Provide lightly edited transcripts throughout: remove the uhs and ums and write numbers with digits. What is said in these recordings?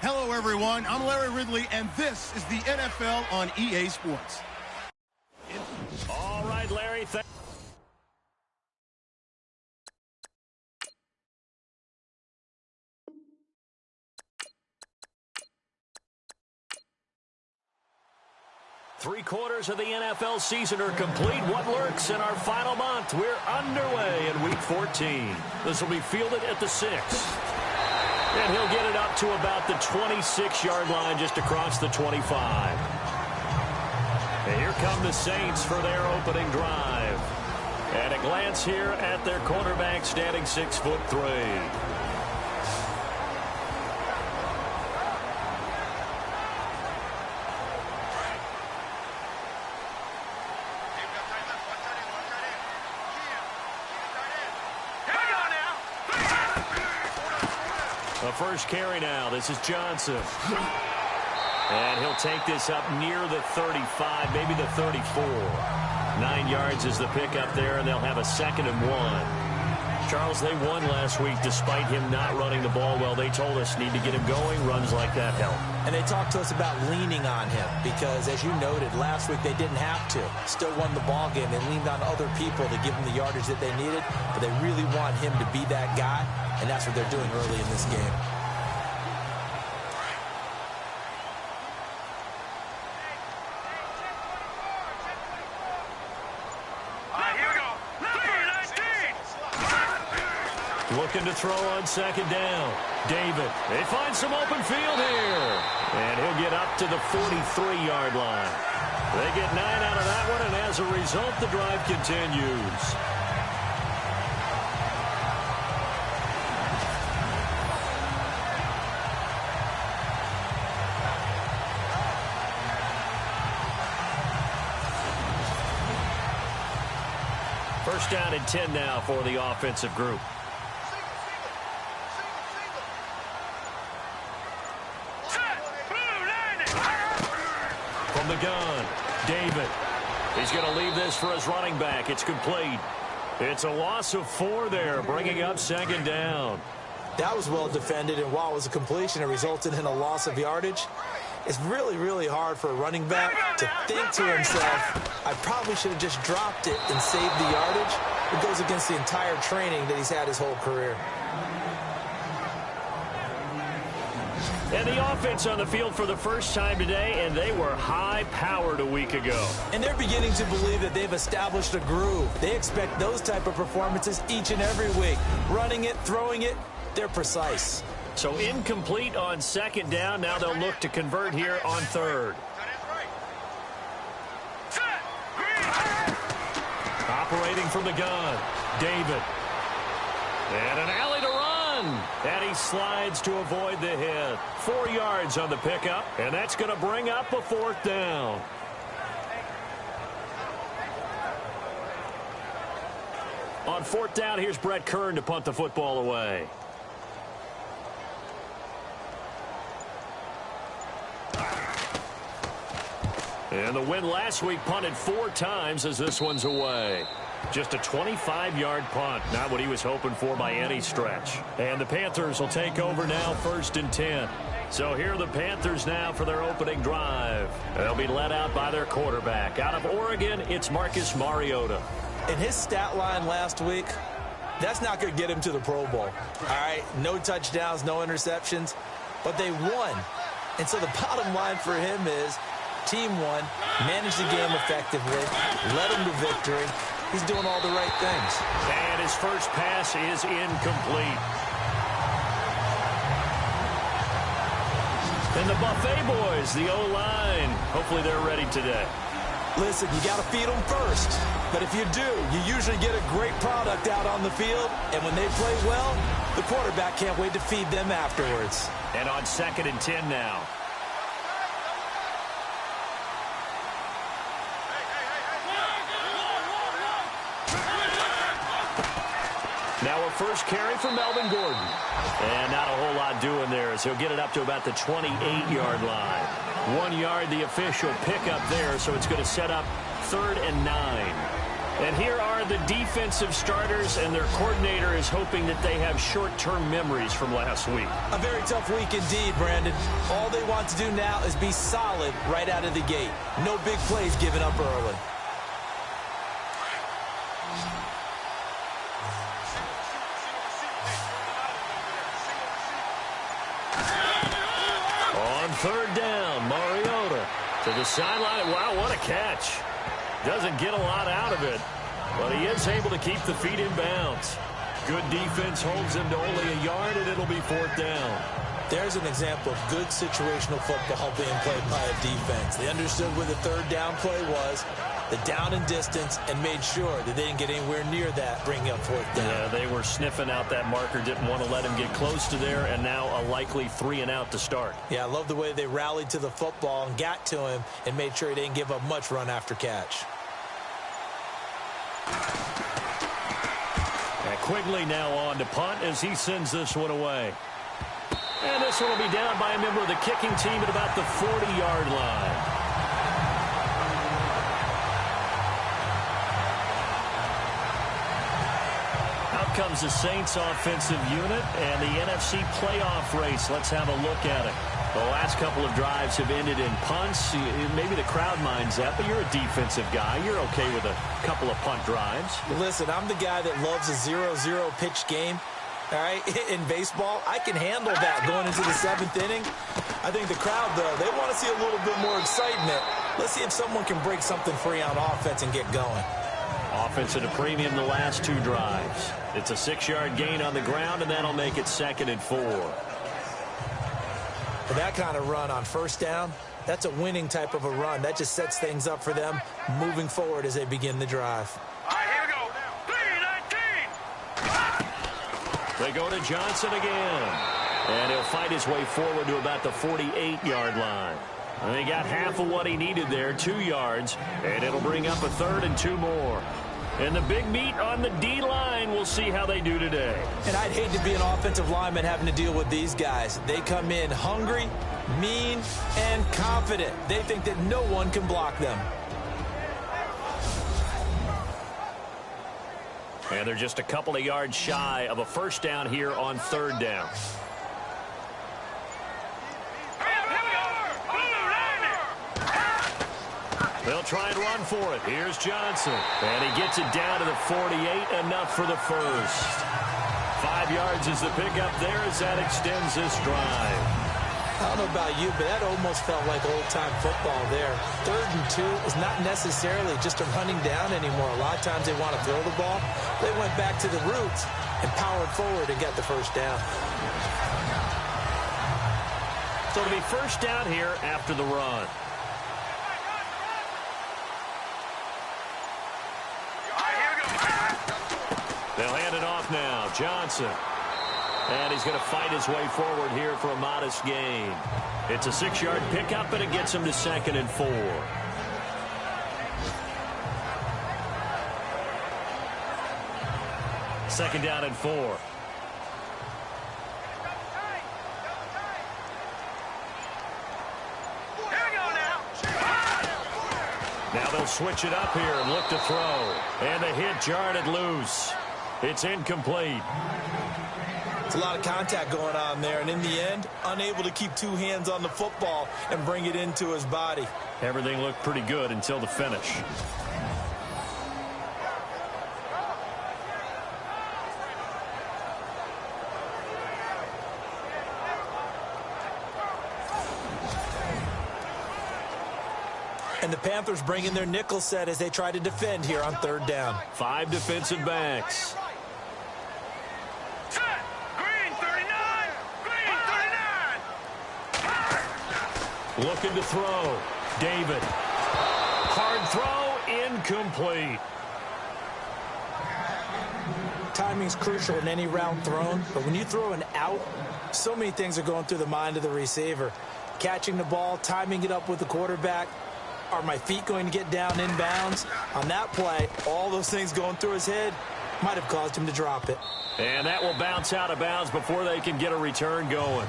Hello, everyone. I'm Larry Ridley, and this is the NFL on EA Sports. All right, Larry. Three-quarters of the NFL season are complete. What lurks in our final month? We're underway in Week 14. This will be fielded at the 6. And he'll get it up to about the 26-yard line just across the 25. And here come the Saints for their opening drive. And a glance here at their quarterback standing 6'3". The first carry now. This is Johnson. And he'll take this up near the 35, maybe the 34. 9 yards is the pickup there, and they'll have a 2nd and 1. Charles, they won last week despite him not running the ball well. They told us need to get him going. Runs like that help. And they talked to us about leaning on him because, as you noted, last week they didn't have to. Still won the ball game. They leaned on other people to give them the yardage that they needed, but they really want him to be that guy, and that's what they're doing early in this game. Looking to throw on 2nd down. David. They find some open field here. And he'll get up to the 43-yard line. They get 9 out of that one, and as a result, the drive continues. First down and 10 now for the offensive group. From the gun, David. He's going to leave this for his running back. It's complete. It's a loss of 4 there, bringing up 2nd down. That was well defended, and while it was a completion, it resulted in a loss of yardage. It's really, really hard for a running back to think to himself, I probably should have just dropped it and saved the yardage. It goes against the entire training that he's had his whole career. And the offense on the field for the first time today, and they were high-powered a week ago. And they're beginning to believe that they've established a groove. They expect those type of performances each and every week. Running it, throwing it, they're precise. So incomplete on 2nd down. Now they'll look to convert here on 3rd. Operating from the gun, David. And an alley to run. And he slides to avoid the hit. 4 yards on the pickup, and that's going to bring up a 4th down. On 4th down, here's Brett Kern to punt the football away. And the win last week punted 4 times as this one's away. Just a 25-yard punt, not what he was hoping for by any stretch. And the Panthers will take over now, 1st and 10. So here are the Panthers now for their opening drive. They'll be led out by their quarterback. Out of Oregon, it's Marcus Mariota. In his stat line last week, that's not going to get him to the Pro Bowl. All right, no touchdowns, no interceptions, but they won. And so the bottom line for him is team won, managed the game effectively, led them to victory, He's doing all the right things. And his first pass is incomplete. And the Buffet boys, the O-line, hopefully they're ready today. Listen, you got to feed them first. But if you do, you usually get a great product out on the field. And when they play well, the quarterback can't wait to feed them afterwards. And on 2nd and 10 now. Now a first carry for Melvin Gordon. And not a whole lot doing there as he'll get it up to about the 28-yard line. 1 yard, the official pickup there, so it's going to set up 3rd and 9. And here are the defensive starters, and their coordinator is hoping that they have short-term memories from last week. A very tough week indeed, Brandon. All they want to do now is be solid right out of the gate. No big plays given up early. On 3rd down, Mariota to the sideline. Wow, what a catch. Doesn't get a lot out of it, but he is able to keep the feet in bounds. Good defense holds him to only a yard, and it'll be 4th down. There's an example of good situational football being played by a defense. They understood where the 3rd down play was, the down and distance, and made sure that they didn't get anywhere near that, bringing up 4th down. Yeah, they were sniffing out that marker, didn't want to let him get close to there, and now a likely 3 and out to start. Yeah, I love the way they rallied to the football and got to him and made sure he didn't give up much run after catch. And Quigley now on to punt as he sends this one away. And this one will be down by a member of the kicking team at about the 40-yard line. Out comes the Saints offensive unit and the NFC playoff race. Let's have a look at it. The last couple of drives have ended in punts. Maybe the crowd minds that, but you're a defensive guy. You're okay with a couple of punt drives. Listen, I'm the guy that loves a 0-0 pitch game. All right, in baseball, I can handle that going into the 7th inning. I think the crowd, though, they want to see a little bit more excitement. Let's see if someone can break something free on offense and get going. Offense at a premium the last 2 drives. It's a 6-yard gain on the ground, and that'll make it 2nd and 4. For that kind of run on 1st down, that's a winning type of a run. That just sets things up for them moving forward as they begin the drive. All right, here we go. 3-19. They go to Johnson again. And he'll fight his way forward to about the 48-yard line. And he got half of what he needed there, 2 yards. And it'll bring up a 3rd and 2 more. And the big meat on the D-line, we'll see how they do today. And I'd hate to be an offensive lineman having to deal with these guys. They come in hungry, mean, and confident. They think that no one can block them. And they're just a couple of yards shy of a 1st down here on 3rd down. They'll try and run for it. Here's Johnson. And he gets it down to the 48, enough for the first. 5 yards is the pickup there as that extends this drive. I don't know about you, but that almost felt like old-time football there. 3rd and 2 is not necessarily just a running down anymore. A lot of times they want to throw the ball. They went back to the roots and powered forward and got the 1st down. So it'll be 1st down here after the run. They'll hand it off now. Johnson. And he's going to fight his way forward here for a modest gain. It's a 6-yard pickup, and it gets him to 2nd and 4. Second down and 4. Now they'll switch it up here and look to throw. And the hit jarred loose. It's incomplete. It's a lot of contact going on there, and in the end, unable to keep 2 hands on the football and bring it into his body. Everything looked pretty good until the finish. And the Panthers bring in their nickel set as they try to defend here on third down. 5 defensive backs. Set. Green 39. Green 39. Looking to throw. David. Hard throw. Incomplete. Timing's crucial in any route thrown, but when you throw an out, so many things are going through the mind of the receiver. Catching the ball, timing it up with the quarterback. Are my feet going to get down inbounds? On that play, all those things going through his head might have caused him to drop it. And that will bounce out of bounds before they can get a return going.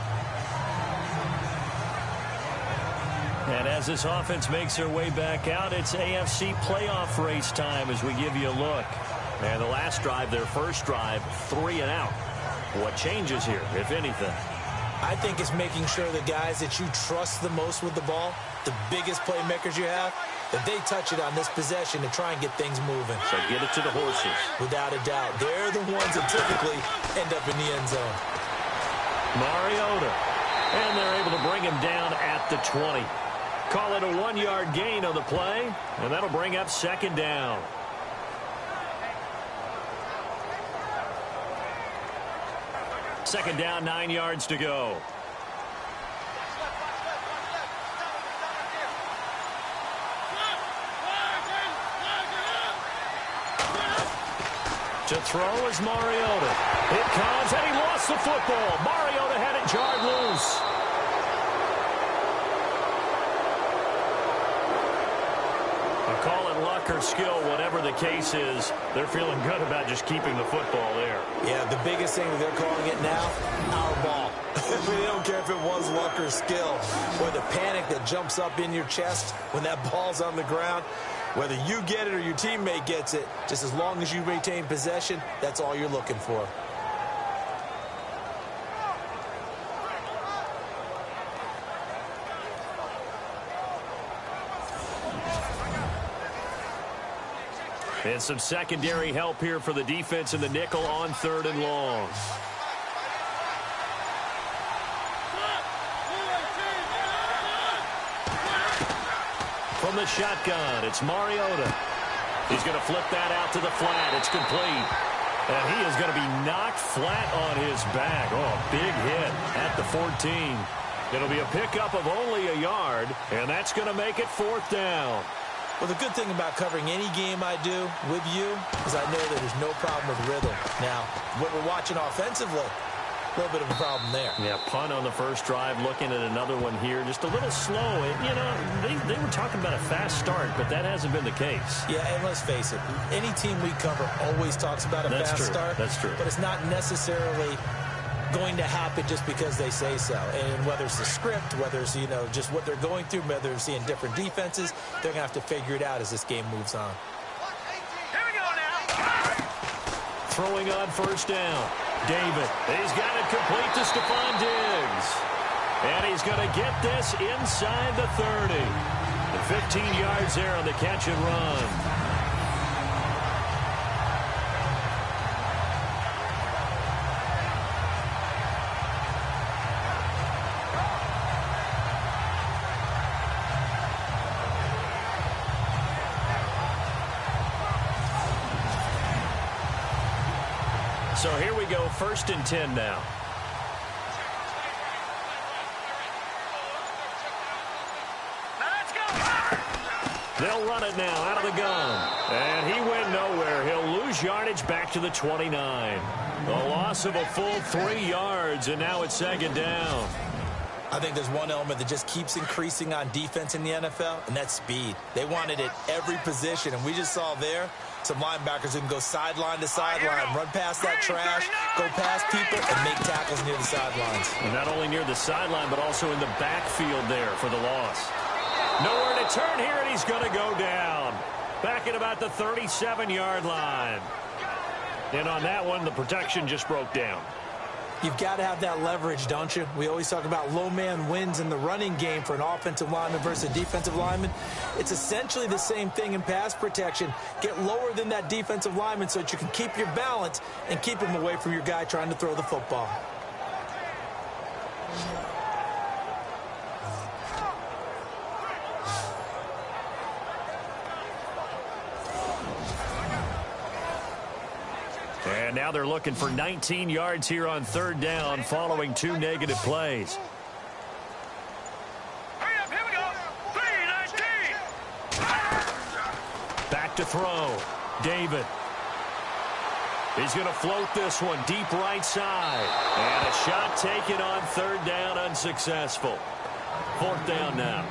And as this offense makes their way back out, it's AFC playoff race time as we give you a look. And the last drive, their first drive, 3 and out. What changes here, if anything? I think it's making sure the guys that you trust the most with the ball, the biggest playmakers you have, that they touch it on this possession to try and get things moving. So get it to the horses. Without a doubt. They're the ones that typically end up in the end zone. Mariota. And they're able to bring him down at the 20. Call it a 1-yard gain on the play, and that'll bring up second down. Second down, 9 yards to go. To throw is Mariota. It comes, and he lost the football. Mariota had it jarred loose. Call it luck or skill, whatever the case is, they're feeling good about just keeping the football there. Yeah, the biggest thing that they're calling it now, our ball. They don't care if it was luck or skill, or the panic that jumps up in your chest when that ball's on the ground. Whether you get it or your teammate gets it, just as long as you maintain possession, that's all you're looking for. And some secondary help here for the defense in the nickel on 3rd and long. From the shotgun, it's Mariota. He's going to flip that out to the flat. It's complete. And he is going to be knocked flat on his back. Oh, big hit at the 14. It'll be a pickup of only a yard, and that's going to make it 4th down. Well, the good thing about covering any game I do with you is I know that there's no problem with rhythm. Now, when we're watching offensively, a little bit of a problem there. Yeah, punt on the first drive, looking at another one here. Just a little slow. You know, they were talking about a fast start, but that hasn't been the case. Yeah, and let's face it, any team we cover always talks about a fast start. That's true. But it's not necessarily going to happen just because they say so. And whether it's the script, whether it's, you know, just what they're going through, whether they're seeing different defenses, they're going to have to figure it out as this game moves on. Here we go now. Throwing on first down. David, he's got it complete to Stephon Diggs. And he's going to get this inside the 30. And 15 yards there on the catch and run. So here we go, 1st and 10 now. Let's go. They'll run it now out of the gun. And he went nowhere. He'll lose yardage back to the 29. A loss of a full 3 yards, and now it's 2nd down. I think there's one element that just keeps increasing on defense in the NFL, and that's speed. They want it at every position, and we just saw there some linebackers who can go sideline to sideline, run past that trash, go past people, and make tackles near the sidelines. And not only near the sideline, but also in the backfield there for the loss. Nowhere to turn here, and he's going to go down. Back at about the 37-yard line. And on that one, the protection just broke down. You've got to have that leverage, don't you? We always talk about low man wins in the running game for an offensive lineman versus a defensive lineman. It's essentially the same thing in pass protection. Get lower than that defensive lineman so that you can keep your balance and keep him away from your guy trying to throw the football. And now they're looking for 19 yards here on third down following 2 negative plays. Hurry up, here we go. 3-19. Back to throw. David. He's going to float this one deep right side. And a shot taken on third down, unsuccessful. Fourth down now.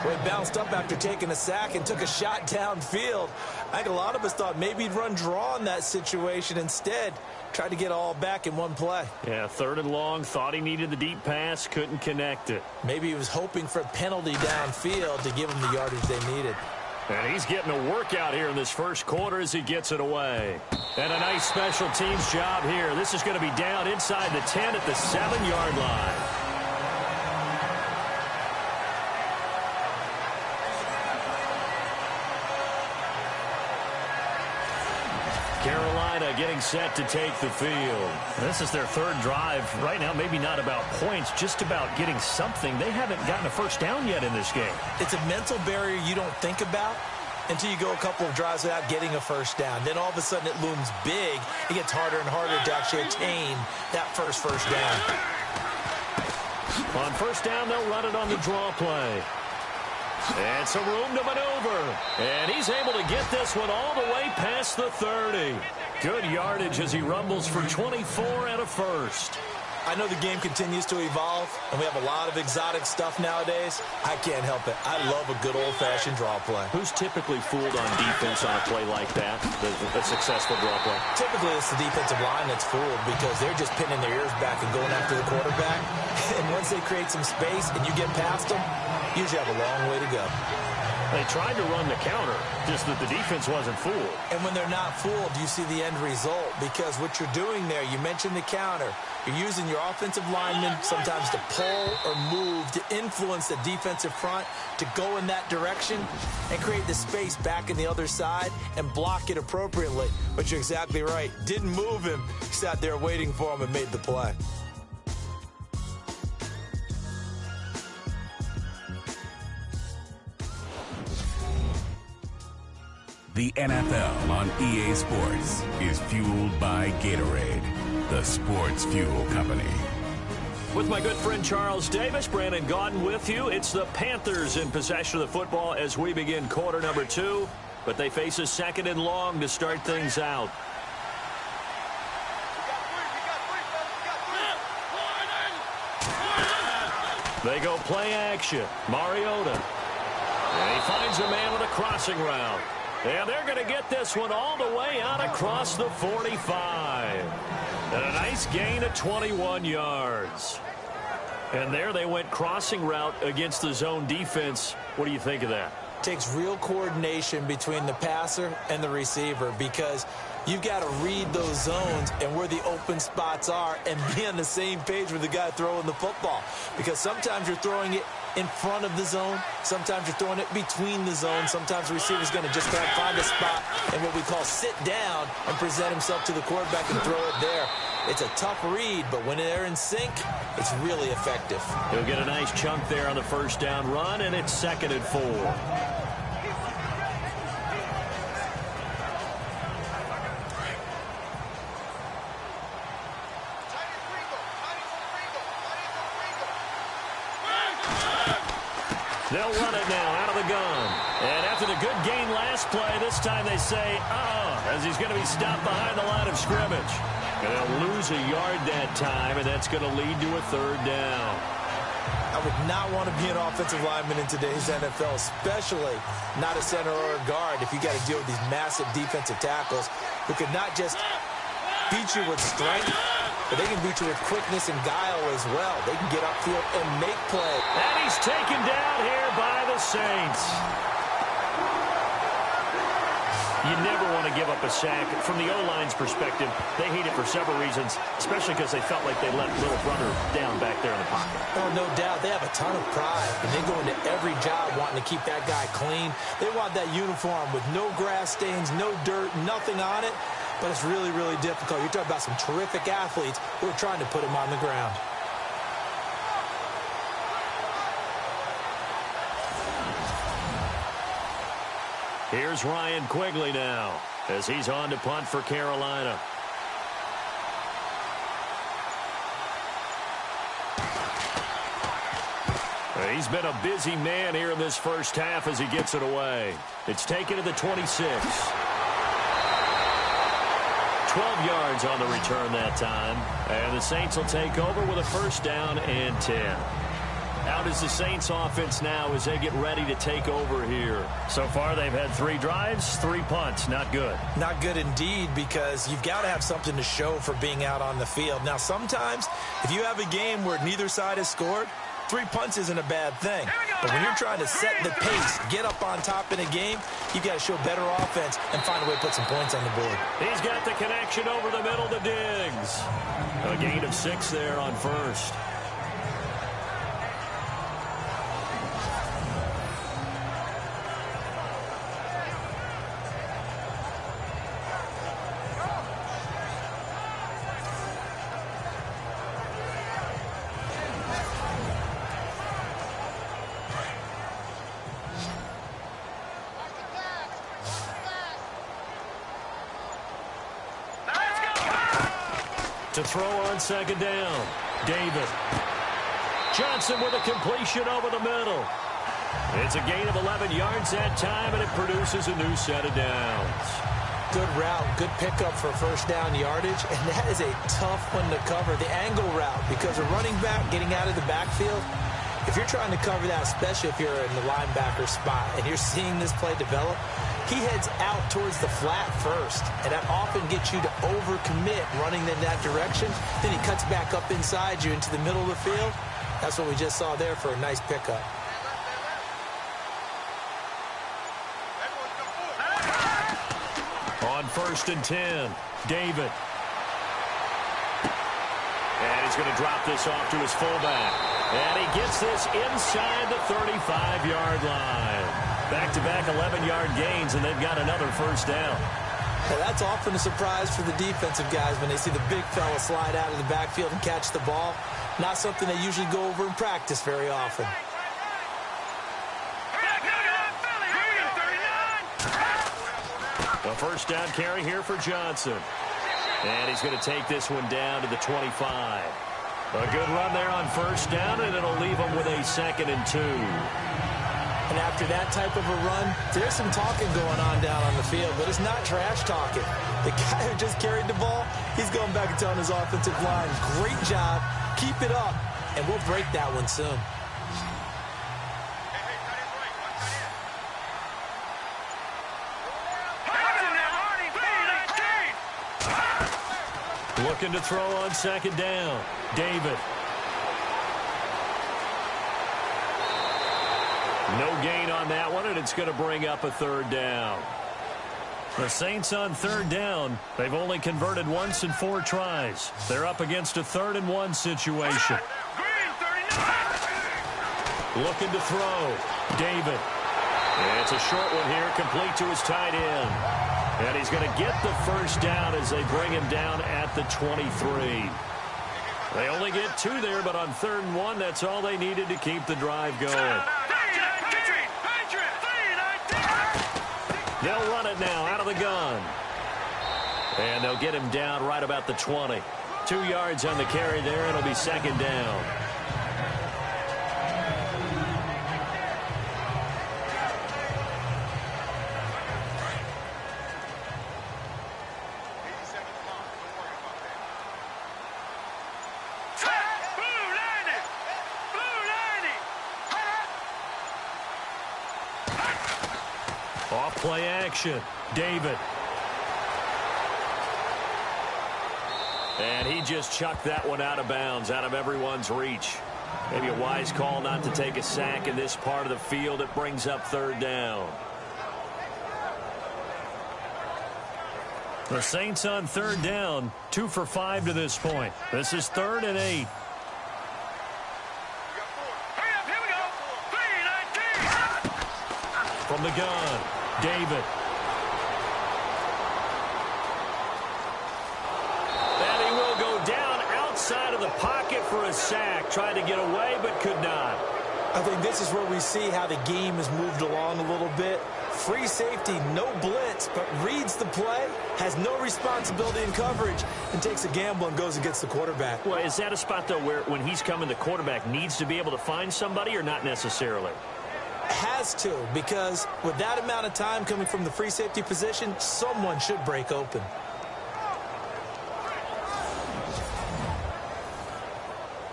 Well, he bounced up after taking a sack and took a shot downfield. I think a lot of us thought maybe he'd run draw in that situation. Instead, tried to get all back in one play. Yeah, third and long. Thought he needed the deep pass. Couldn't connect it. Maybe he was hoping for a penalty downfield to give him the yardage they needed. And he's getting a workout here in this first quarter as he gets it away. And a nice special teams job here. This is going to be down inside the 10 at the 7-yard line. Carolina getting set to take the field. This is their third drive. Right now, maybe not about points, just about getting something. They haven't gotten a first down yet in this game. It's a mental barrier you don't think about until you go a couple of drives without getting a first down. Then all of a sudden it looms big. It gets harder and harder to actually attain that first down. On first down, they'll run it on the draw play. And some room to maneuver. And he's able to get this one all the way past the 30. Good yardage as he rumbles for 24 and a first. I know the game continues to evolve, and we have a lot of exotic stuff nowadays. I can't help it. I love a good old-fashioned draw play. Who's typically fooled on defense on a play like that, the successful draw play? Typically, it's the defensive line that's fooled because they're just pinning their ears back and going after the quarterback. And once they create some space and you get past them, you usually have a long way to go. They tried to run the counter, just that the defense wasn't fooled. And when they're not fooled, you see the end result. Because what you're doing there, you mentioned the counter. You're using your offensive linemen sometimes to pull or move to influence the defensive front to go in that direction and create the space back in the other side and block it appropriately. But you're exactly right. Didn't move him. He sat there waiting for him and made the play. The NFL on EA Sports is fueled by Gatorade, the sports fuel company. With my good friend Charles Davis, Brandon Gaudin with you. It's the Panthers in possession of the football as we begin quarter number 2. But they face a second and long to start things out. They go play action. Mariota. And he finds a man with a crossing route. And they're going to get this one all the way out across the 45. And a nice gain of 21 yards. And there they went crossing route against the zone defense. What do you think of that? Takes real coordination between the passer and the receiver because you've got to read those zones and where the open spots are and be on the same page with the guy throwing the football. Because sometimes you're throwing it in front of the zone. Sometimes you're throwing it between the zones. Sometimes the receiver's going to just find a spot and what we call sit down and present himself to the quarterback and throw it there. It's a tough read, but when they're in sync, it's really effective. He'll get a nice chunk there on the first down run, and it's 2nd and 4. They'll run it now out of the gun. And after the good gain last play, this time they say, as he's going to be stopped behind the line of scrimmage. And they'll lose a yard that time, and that's going to lead to a 3rd down. I would not want to be an offensive lineman in today's NFL, especially not a center or a guard if you got to deal with these massive defensive tackles who could not just beat you with strength, but they can beat you with quickness and guile as well. They can get upfield and make play. And he's taken down here by the Saints. You never want to give up a sack. From the O-line's perspective, they hate it for several reasons, especially because they felt like they let little brother down back there in the pocket. Oh, no doubt. They have a ton of pride, and they go into every job wanting to keep that guy clean. They want that uniform with no grass stains, no dirt, nothing on it. But it's really, really difficult. You're talking about some terrific athletes who are trying to put him on the ground. Here's Ryan Quigley now as he's on to punt for Carolina. He's been a busy man here in this first half as he gets it away. It's taken to the 26. 12 yards on the return that time. And the Saints will take over with a first down and 10. How does the Saints offense now as they get ready to take over here? So far, they've had 3 drives, 3 punts. Not good. Not good indeed, because you've got to have something to show for being out on the field. Now, sometimes, if you have a game where neither side has scored, 3 punts isn't a bad thing. But when you're trying to set the pace, get up on top in a game, you've got to show better offense and find a way to put some points on the board. He's got the connection over the middle to Diggs. A gain of 6 there on first. To throw on second down. David. Johnson with a completion over the middle. It's a gain of 11 yards that time, and it produces a new set of downs. Good route, good pickup for first down yardage, and that is a tough one to cover. The angle route, because a running back getting out of the backfield, if you're trying to cover that, especially if you're in the linebacker spot and you're seeing this play develop, he heads out towards the flat first, and that often gets you to overcommit running in that direction. Then he cuts back up inside you into the middle of the field. That's what we just saw there for a nice pickup. On first and 10, David. And he's going to drop this off to his fullback. And he gets this inside the 35-yard line. Back-to-back 11-yard gains, and they've got another first down. Now, that's often a surprise for the defensive guys when they see the big fella slide out of the backfield and catch the ball. Not something they usually go over in practice very often. A first down carry here for Johnson. And he's going to take this one down to the 25. A good run there on first down, and it'll leave him with a 2nd and 2. And after that type of a run, there's some talking going on down on the field, but it's not trash talking. The guy who just carried the ball, he's going back and telling his offensive line, great job, keep it up, and we'll break that one soon. Looking to throw on second down. David. No gain on that one, and it's going to bring up a third down. The Saints on third down. They've only converted once in 4 tries. They're up against a 3rd and 1 situation. Looking to throw. David. And it's a short one here, complete to his tight end. And he's going to get the first down as they bring him down at the 23. They only get 2 there, but on 3rd and 1, that's all they needed to keep the drive going. They'll run it now out of the gun. And they'll get him down right about the 20. 2 yards on the carry there, and it'll be second down. Play action. David. And he just chucked that one out of bounds, out of everyone's reach. Maybe a wise call not to take a sack in this part of the field. It brings up third down. The Saints on third down, 2 for 5 to this point. This is 3rd and 8. From the gun. David. And he will go down outside of the pocket for a sack. Tried to get away, but could not. I think this is where we see how the game has moved along a little bit. free safety, no blitz, but reads the play, has no responsibility in coverage, and takes a gamble and goes against the quarterback. Well, is that a spot, though, where when he's coming, the quarterback needs to be able to find somebody or not necessarily? Has to, because with that amount of time coming from the free safety position, someone should break open.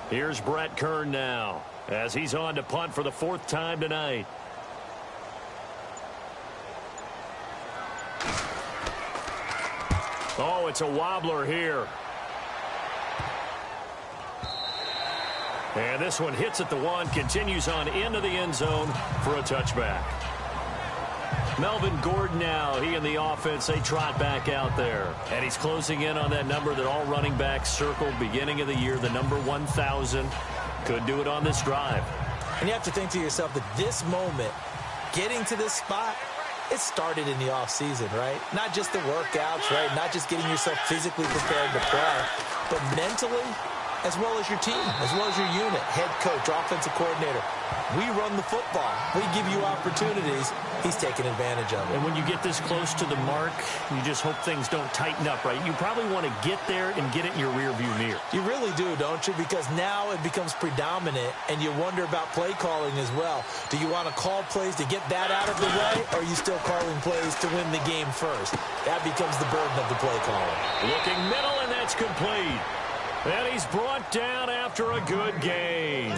Here's Brett Kern now as he's on to punt for the 4th time tonight. Oh, it's a wobbler here. And this one hits at the 1, continues on into the end zone for a touchback. Melvin Gordon now, he and the offense, they trot back out there. And he's closing in on that number that all running backs circled beginning of the year, the number 1,000. Could do it on this drive. And you have to think to yourself that this moment, getting to this spot, it started in the offseason, right? Not just the workouts, right? Not just getting yourself physically prepared to play, but mentally, as well as your team, as well as your unit, head coach, offensive coordinator. We run the football. We give you opportunities. He's taking advantage of it. And when you get this close to the mark, you just hope things don't tighten up, right? You probably want to get there and get it in your rearview mirror. You really do, don't you? Because now it becomes predominant, and you wonder about play calling as well. Do you want to call plays to get that out of the way, or are you still calling plays to win the game first? That becomes the burden of the play calling. Looking middle, and that's complete. And he's brought down after a good gain.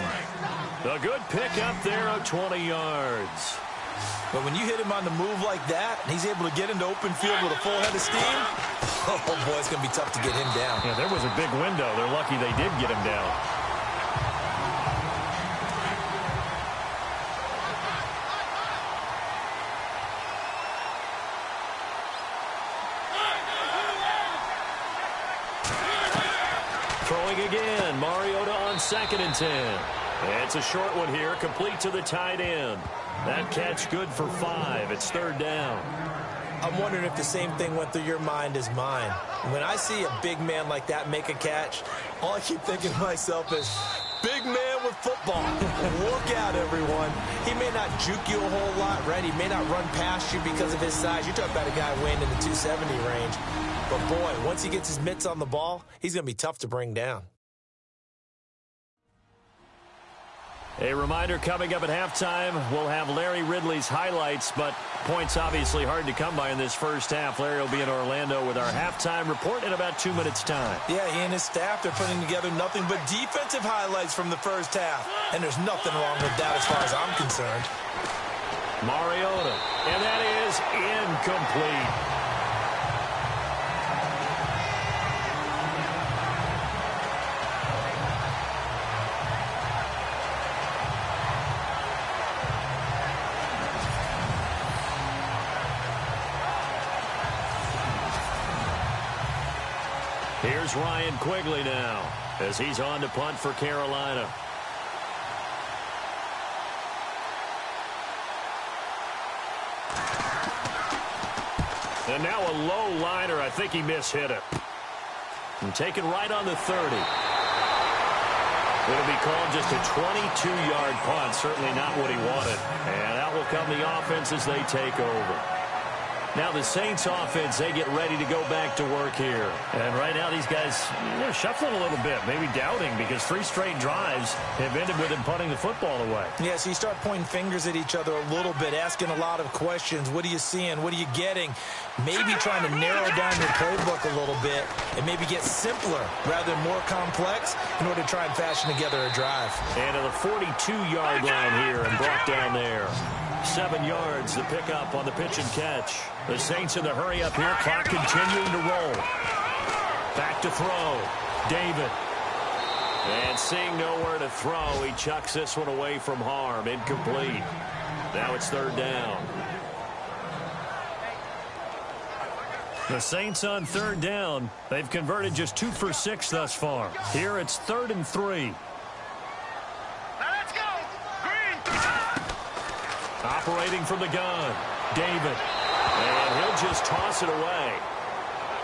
A good pickup there of 20 yards. But when you hit him on the move like that, and he's able to get into open field with a full head of steam, oh boy, it's going to be tough to get him down. Yeah, there was a big window. They're lucky they did get him down. Throwing again, Mariota on 2nd and 10. It's a short one here, complete to the tight end. That catch good for 5. It's 3rd down. I'm wondering if the same thing went through your mind as mine. When I see a big man like that make a catch, all I keep thinking to myself is, big man with football. Look out, everyone. He may not juke you a whole lot, right? He may not run past you because of his size. You're talking about a guy weighing in the 270 range. But, boy, once he gets his mitts on the ball, he's going to be tough to bring down. A reminder coming up at halftime, we'll have Larry Ridley's highlights, but points obviously hard to come by in this first half. Larry will be in Orlando with our halftime report in about 2 minutes' time. Yeah, he and his staff, they're putting together nothing but defensive highlights from the first half. And there's nothing wrong with that as far as I'm concerned. Mariota, and that is incomplete. Here's Ryan Quigley now as he's on to punt for Carolina. And now a low liner. I think he mishit it. And taken right on the 30. It'll be called just a 22-yard punt. Certainly not what he wanted. And out will come the offense as they take over. Now the Saints offense, they get ready to go back to work here. And right now these guys, shuffling a little bit, maybe doubting because 3 straight drives have ended with him punting the football away. Yeah, so you start pointing fingers at each other a little bit, asking a lot of questions. What are you seeing? What are you getting? Maybe trying to narrow down your playbook a little bit and maybe get simpler rather than more complex in order to try and fashion together a drive. And to the 42-yard line here and brought down there. 7 yards, the pickup on the pitch and catch. The Saints in the hurry up here. Clock continuing to roll. Back to throw. David. And seeing nowhere to throw, he chucks this one away from harm. Incomplete. Now it's 3rd down. The Saints on 3rd down. They've converted just 2 for 6 thus far. Here it's 3rd and 3. Operating from the gun, David. And he'll just toss it away.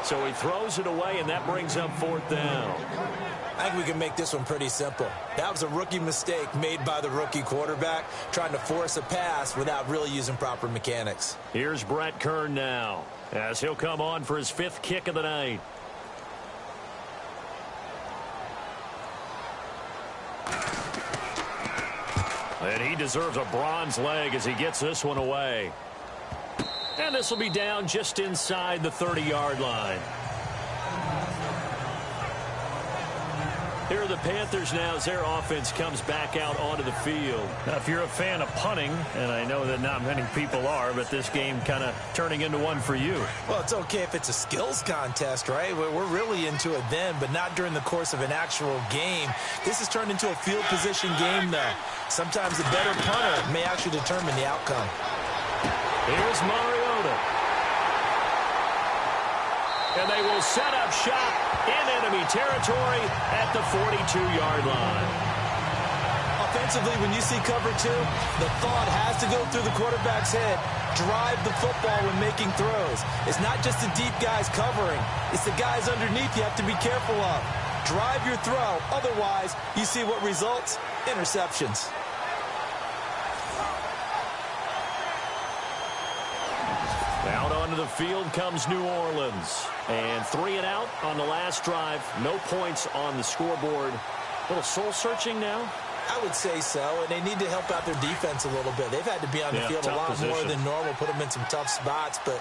So he throws it away, and that brings up 4th down. I think we can make this one pretty simple. That was a rookie mistake made by the rookie quarterback, trying to force a pass without really using proper mechanics. Here's Brett Kern now, as he'll come on for his 5th kick of the night. And he deserves a bronze leg as he gets this one away. And this will be down just inside the 30-yard line. Here are the Panthers now as their offense comes back out onto the field. Now, if you're a fan of punting, and I know that not many people are, but this game kind of turning into one for you. Well, it's okay if it's a skills contest, right? We're really into it then, but not during the course of an actual game. This has turned into a field position game, though. Sometimes the better punter may actually determine the outcome. Here's Mariota. And they will set up shop in enemy territory at the 42-yard line. Offensively, when you see cover 2, the thought has to go through the quarterback's head. Drive the football when making throws. It's not just the deep guys covering. It's the guys underneath you have to be careful of. Drive your throw. Otherwise, you see what results? Interceptions. Out onto the field comes New Orleans. And 3 and out on the last drive. No points on the scoreboard. A little soul-searching now? I would say so, and they need to help out their defense a little bit. They've had to be on the field a lot more than normal, put them in some tough spots. But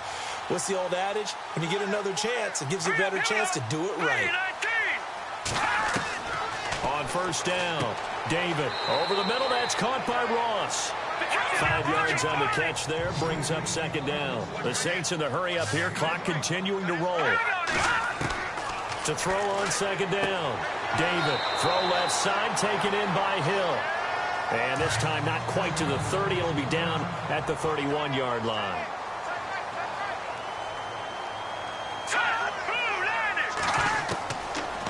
what's the old adage? When you get another chance, it gives you a better chance to do it right. On 1st down, David over the middle. That's caught by Ross. 5 yards on the catch there, brings up 2nd down. The Saints in the hurry up here, clock continuing to roll. To throw on 2nd down, David, throw left side, taken in by Hill. And this time not quite to the 30, it'll be down at the 31-yard line.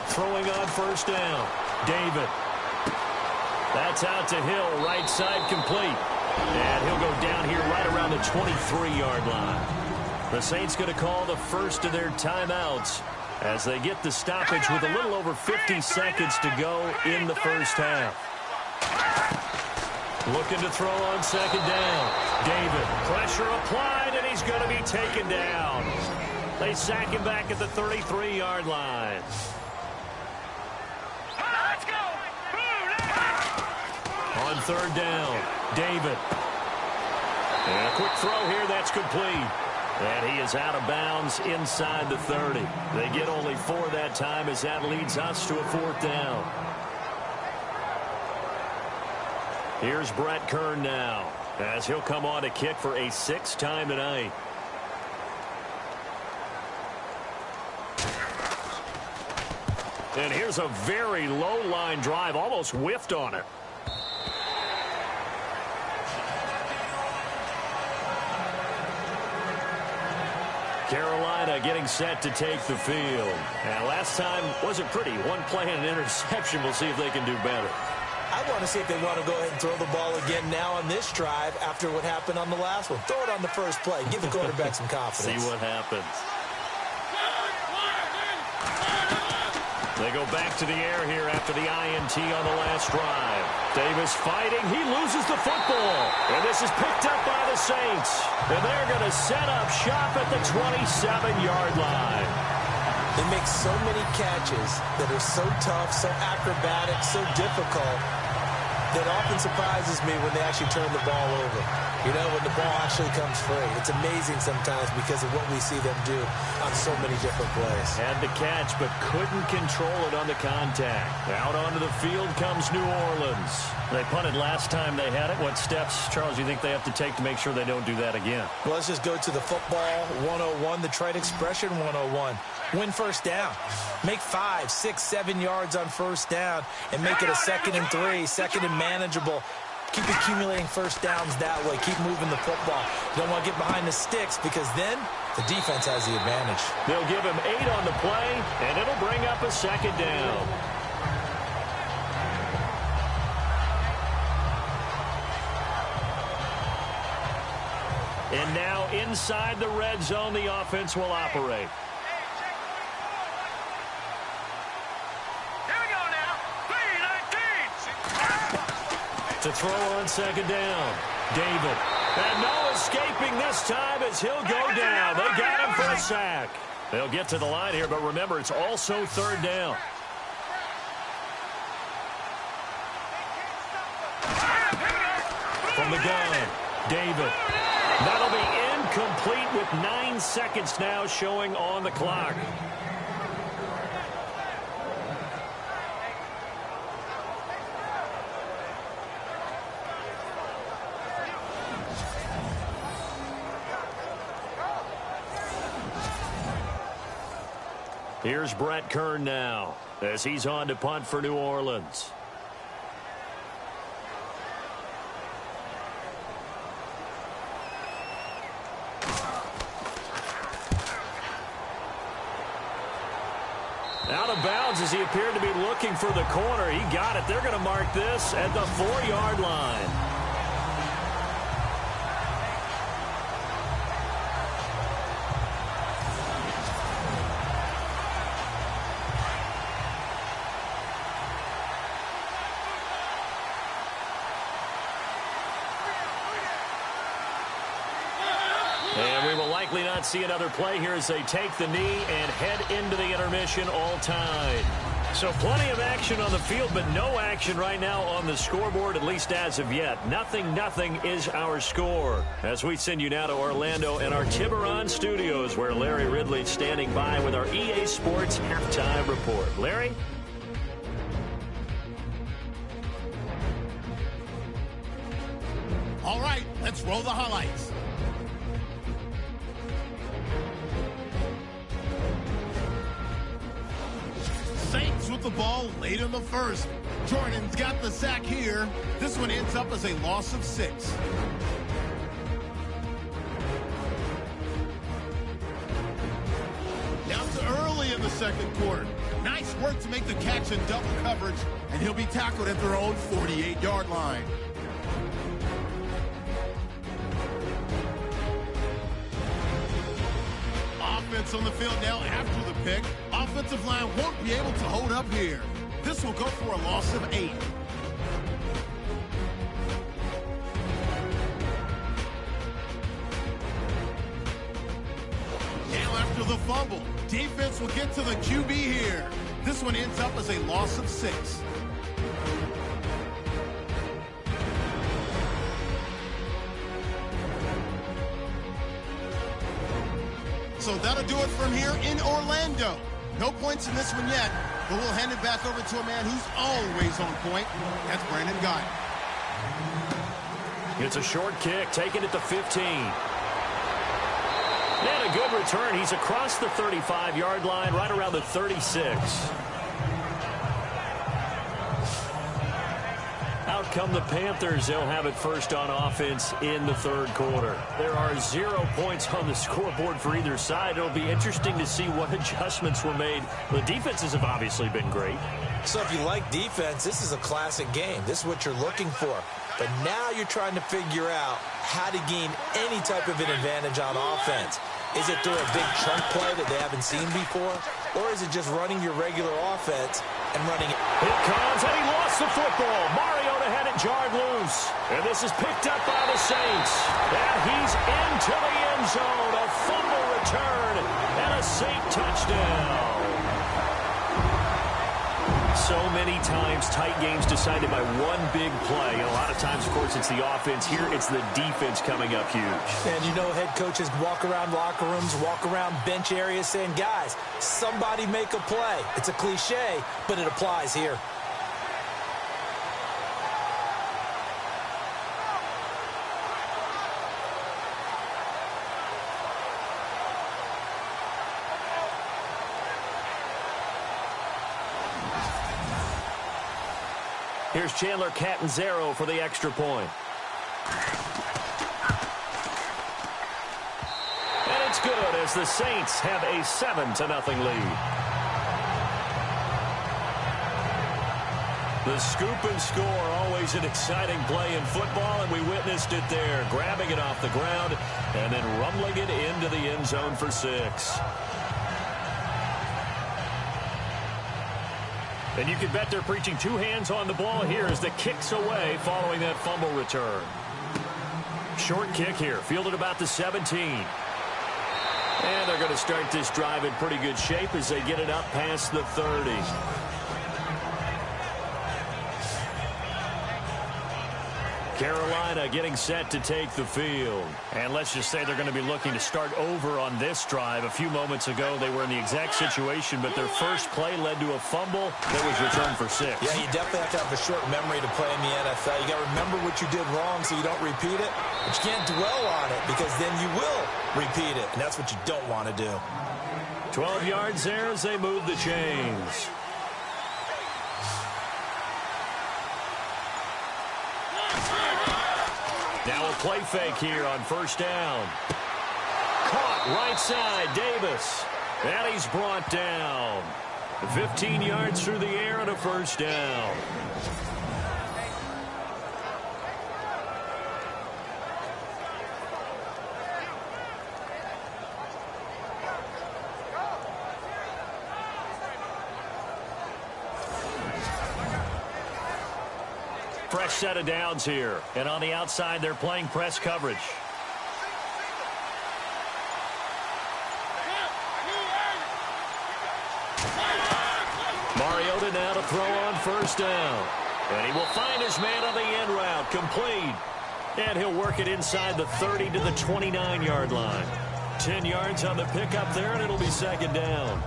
Throwing on 1st down, David. That's out to Hill, right side complete. And he'll go down here right around the 23-yard line. The Saints going to call the first of their timeouts as they get the stoppage with a little over 50 seconds to go in the first half. Looking to throw on 2nd down. David, pressure applied, and he's going to be taken down. They sack him back at the 33-yard line. On 3rd down, David. And a quick throw here, that's complete. And he is out of bounds inside the 30. They get only 4 that time as that leads us to a 4th down. Here's Brett Kern now as he'll come on to kick for a 6th time tonight. And here's a very low line drive, almost whiffed on it. Carolina getting set to take the field. And last time wasn't pretty. One play and an interception. We'll see if they can do better. I want to see if they want to go ahead and throw the ball again now on this drive after what happened on the last one. Throw it on the first play. Give the quarterback some confidence. See what happens. They go back to the air here after the INT on the last drive. Davis fighting. He loses the football. And this is picked up by the Saints. And they're going to set up shop at the 27-yard line. They make so many catches that are so tough, so acrobatic, so difficult, that often surprises me when they actually turn the ball over. You know, when the ball actually comes free. It's amazing sometimes because of what we see them do on so many different plays. Had the catch, but couldn't control it on the contact. Out onto the field comes New Orleans. They punted last time they had it. What steps, Charles, do you think they have to take to make sure they don't do that again? Well, let's just go to the football 101, the trade expression 101. Win 1st down. Make 5, 6, 7 yards on 1st down and make it a 2nd and 3, 2nd and manageable. Keep accumulating 1st downs that way. Keep moving the football. You don't want to get behind the sticks because then the defense has the advantage. They'll give him 8 on the play, and it'll bring up a 2nd down. And now inside the red zone, the offense will operate. To throw on second down. David. And no escaping this time as he'll go down. They got him for a sack. They'll get to the line here, but remember, it's also third down. From the gun, David. That'll be incomplete with 9 seconds now showing on the clock. Here's Brett Kern now as he's on to punt for New Orleans. Out of bounds as he appeared to be looking for the corner. He got it. They're going to mark this at the 4-yard line. And we will likely not see another play here as they take the knee and head into the intermission all tied. So plenty of action on the field, but no action right now on the scoreboard, at least as of yet. 0-0 is our score. As we send you now to Orlando and our Tiburon studios, where Larry Ridley's standing by with our EA Sports halftime report. Larry? All right, let's roll the highlights. Saints with the ball late in the first. Jordan's got the sack here. This one ends up as a loss of 6. Now to early in the second quarter. Nice work to make the catch in double coverage, and he'll be tackled at their own 48-yard line. Offense on the field now after the pick. Offensive line won't be able to hold up here. This will go for a loss of 8. Now after the fumble, defense will get to the QB here. This one ends up as a loss of 6. So that'll do it from here in Orlando. No points in this one yet, but we'll hand it back over to a man who's always on point. That's Brandon Guy. It's a short kick, taken at the 15. And a good return. He's across the 35-yard line, right around the 36. Out come the Panthers. They'll have it first on offense in the third quarter. There are 0 points on the scoreboard for either side. It'll be interesting to see what adjustments were made. The defenses have obviously been great. So if you like defense, this is a classic game. This is what you're looking for. But now you're trying to figure out how to gain any type of an advantage on offense. Is it through a big chunk play that they haven't seen before? Or is it just running your regular offense and running it? Here comes, and he lost the football. Mariota had it jarred loose. And this is picked up by the Saints. And he's into the end zone. A fumble return and a Saint touchdown. So many times tight games decided by one big play. And a lot of times, of course, it's the offense. Here, it's the defense coming up huge. And you know head coaches walk around locker rooms, walk around bench areas saying, guys, somebody make a play. It's a cliche, but it applies here. Here's Chandler Catanzaro for the extra point. And it's good as the Saints have a 7-0 lead. The scoop and score, always an exciting play in football, and we witnessed it there, grabbing it off the ground and then rumbling it into the end zone for 6. And you can bet they're preaching two hands on the ball here as the kick's away following that fumble return. Short kick here, fielded about the 17. And they're going to start this drive in pretty good shape as they get it up past the 30. Carolina getting set to take the field. And let's just say they're going to be looking to start over on this drive. A few moments ago, they were in the exact situation, but their first play led to a fumble that was returned for 6. Yeah, you definitely have to have a short memory to play in the NFL. You got to remember what you did wrong so you don't repeat it, but you can't dwell on it because then you will repeat it, and that's what you don't want to do. 12 yards there as they move the chains. Now a play fake here on first down. Caught right side, Davis. And he's brought down. 15 yards through the air and a first down. Fresh set of downs here. And on the outside, they're playing press coverage. Mariota now to throw on first down. And he will find his man on the end route. Complete. And he'll work it inside the 30 to the 29-yard line. 10 yards on the pickup there, and it'll be second down.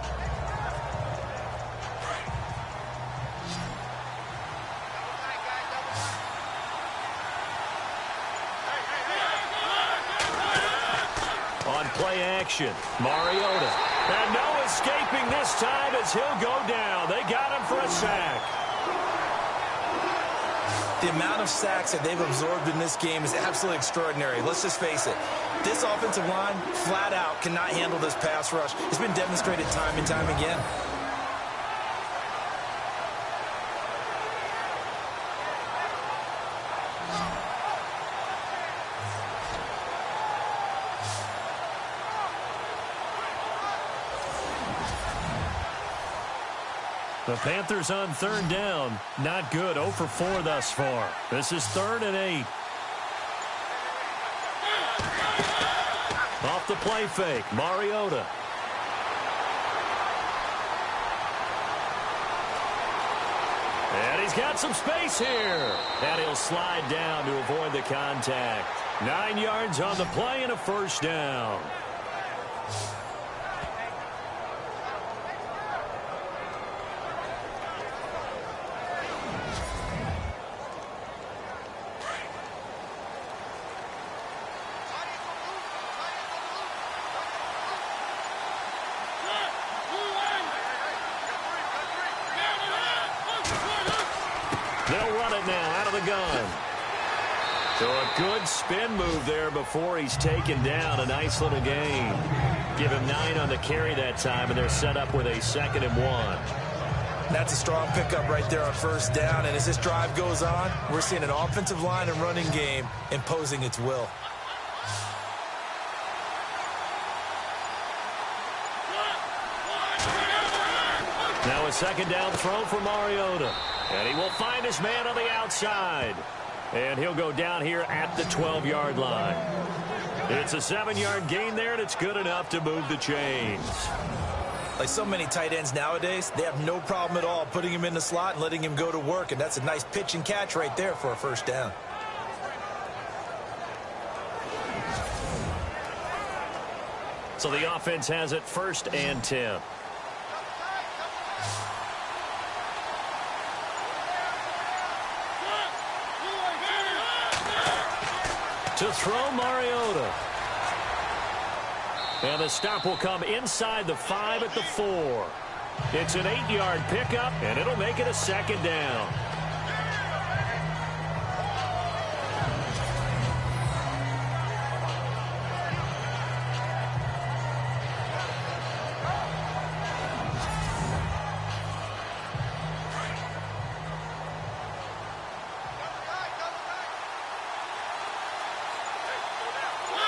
Play action. Mariota. And no escaping this time as he'll go down. They got him for a sack. The amount of sacks that they've absorbed in this game is absolutely extraordinary. Let's just face it. This offensive line, flat out, cannot handle this pass rush. It's been demonstrated time and time again. The Panthers on third down. Not good. 0 for 4 thus far. This is 3rd and 8. Off the play fake. Mariota. And he's got some space here. And he'll slide down to avoid the contact. 9 yards on the play and a first down. So a good spin move there before he's taken down. A nice little gain. Give him 9 on the carry that time, and they're set up with a 2nd and 1. That's a strong pickup right there on first down. And as this drive goes on, we're seeing an offensive line and running game imposing its will. Now a 2nd down throw for Mariota. And he will find his man on the outside. And he'll go down here at the 12-yard line. It's a 7-yard gain there, and it's good enough to move the chains. Like so many tight ends nowadays, they have no problem at all putting him in the slot and letting him go to work. And that's a nice pitch and catch right there for a first down. So the offense has it 1st and 10. To throw Mariota. And the stop will come inside the 5 at the 4. It's an 8-yard pickup, and it'll make it a 2nd down.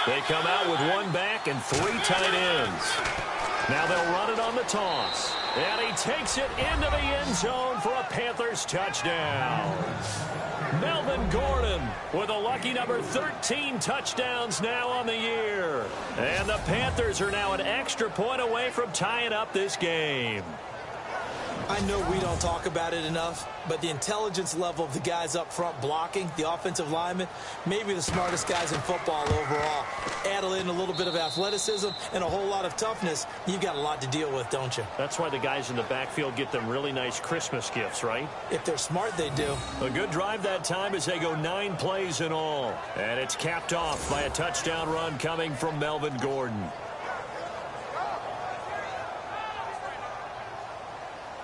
They come out with 1 back and 3 tight ends. Now they'll run it on the toss. And he takes it into the end zone for a Panthers touchdown. Melvin Gordon with a lucky number 13 touchdowns now on the year. And the Panthers are now an extra point away from tying up this game. I know we don't talk about it enough, but the intelligence level of the guys up front blocking, the offensive linemen, maybe the smartest guys in football overall. Add in a little bit of athleticism and a whole lot of toughness, you've got a lot to deal with, don't you? That's why the guys in the backfield get them really nice Christmas gifts, right? If they're smart, they do. A good drive that time as they go 9 plays in all. And it's capped off by a touchdown run coming from Melvin Gordon.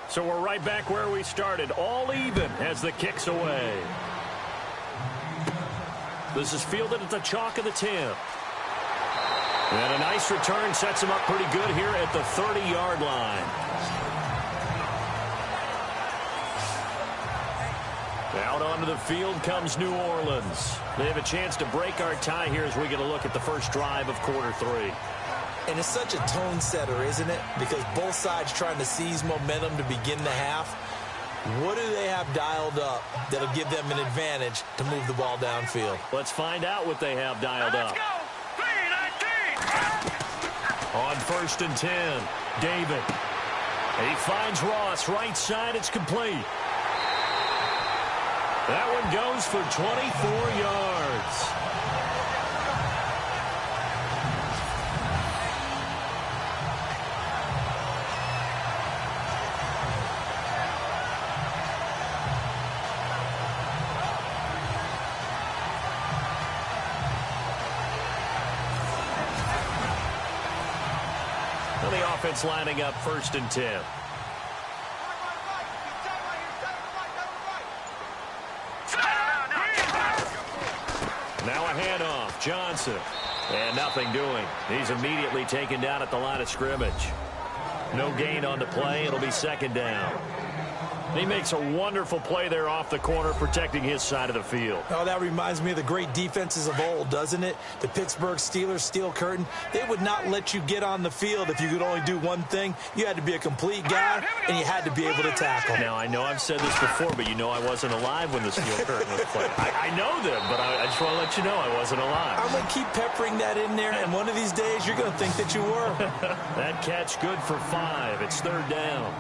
So we're right back where we started, all even as the kick's away. This is fielded at the chalk of the 10. And a nice return sets him up pretty good here at the 30-yard line. Out onto the field comes New Orleans. They have a chance to break our tie here as we get a look at the first drive of quarter 3. And it's such a tone setter, isn't it? Because both sides trying to seize momentum to begin the half. What do they have dialed up that'll give them an advantage to move the ball downfield? Let's find out what they have dialed up. Let's go. 3-19. On 1st and 10, David. He finds Ross, right side, it's complete. That one goes for 24 yards. The offense lining up 1st and 10. Now a handoff. Johnson. And nothing doing. He's immediately taken down at the line of scrimmage. No gain on the play. It'll be 2nd down. He makes a wonderful play there off the corner, protecting his side of the field. Oh, that reminds me of the great defenses of old, doesn't it? The Pittsburgh Steelers steel curtain. They would not let you get on the field if you could only do one thing. You had to be a complete guy, and you had to be able to tackle. Now, I know I've said this before, but you know I wasn't alive when the steel curtain was played. I know them, but I just want to let you know I wasn't alive. I'm going to keep peppering that in there, and one of these days you're going to think that you were. That catch good for 5. It's 3rd down.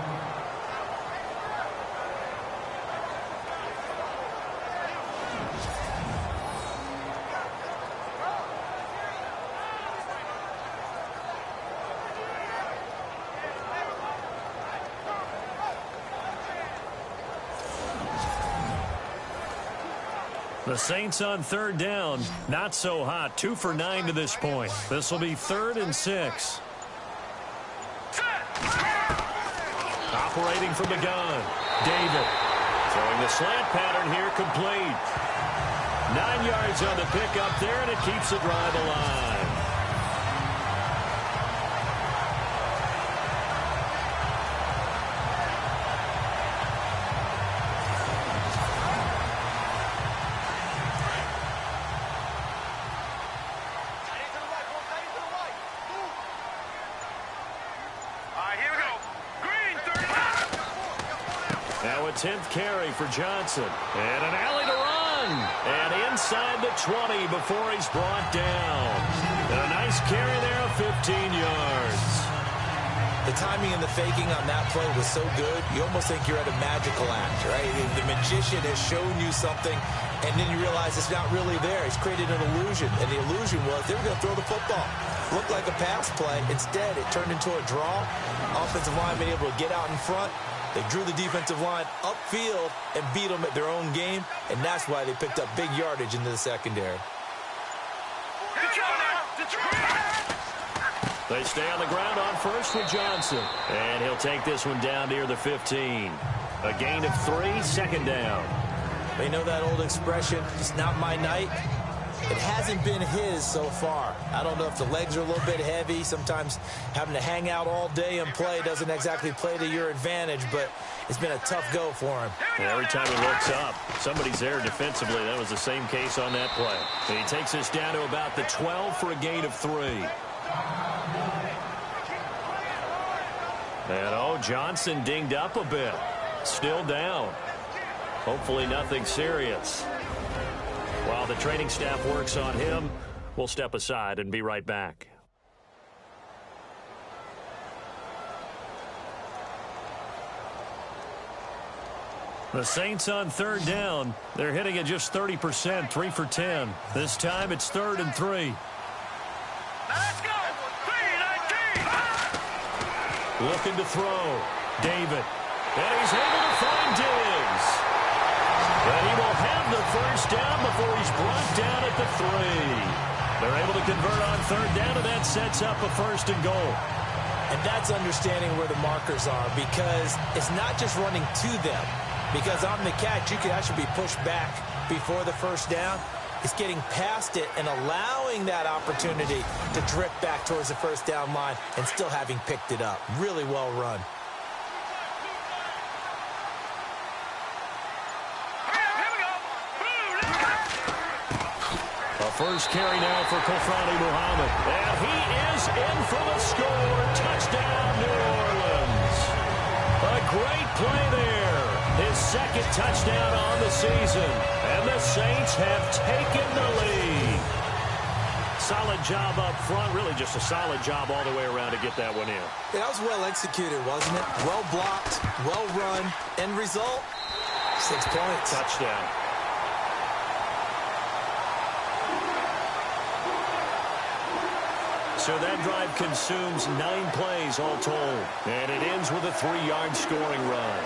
The Saints on 3rd down. Not so hot. 2 for 9 to this point. This will be 3rd and 6. Operating from the gun. David. Throwing the slant pattern here, complete. 9 yards on the pickup there, and it keeps the drive alive. Now a 10th carry for Johnson. And an alley to run. And inside the 20 before he's brought down. And a nice carry there of 15 yards. The timing and the faking on that play was so good, you almost think you're at a magical act, right? The magician has shown you something, and then you realize it's not really there. He's created an illusion, and the illusion was they were going to throw the football. Looked like a pass play. Instead, it turned into a draw. Offensive line being able to get out in front. They drew the defensive line upfield and beat them at their own game, and that's why they picked up big yardage into the secondary. They stay on the ground on 1st with Johnson. And he'll take this one down near the 15. A gain of 3, 2nd down. You know that old expression, it's not my night? It hasn't been his so far. I don't know if the legs are a little bit heavy. Sometimes having to hang out all day and play doesn't exactly play to your advantage, but it's been a tough go for him. And every time he looks up, somebody's there defensively. That was the same case on that play. And he takes us down to about the 12 for a gain of 3. And, Johnson dinged up a bit. Still down. Hopefully nothing serious. While the training staff works on him, we'll step aside and be right back. The Saints on third down. They're hitting at just 30%, 3 for 10. This time it's 3rd and 3. Let's go! 3-19! Looking to throw. David. And he's able to find Diggs. And he will have the first down before he's brought down at the 3. They're able to convert on third down, and that sets up a 1st and goal. And that's understanding where the markers are, because it's not just running to them. Because on the catch, you could actually be pushed back before the first down. It's getting past it and allowing that opportunity to drift back towards the first down line and still having picked it up. Really well run. A first carry now for Kofrani Muhammad. And he is in for the score. Touchdown, New Orleans. A great play there. His 2nd touchdown on the season. And the Saints have taken the lead. Solid job up front. Really just a solid job all the way around to get that one in. That was well executed, wasn't it? Well blocked, well run. End result, 6 points. Touchdown. So that drive consumes 9 plays all told. And it ends with a 3-yard scoring run.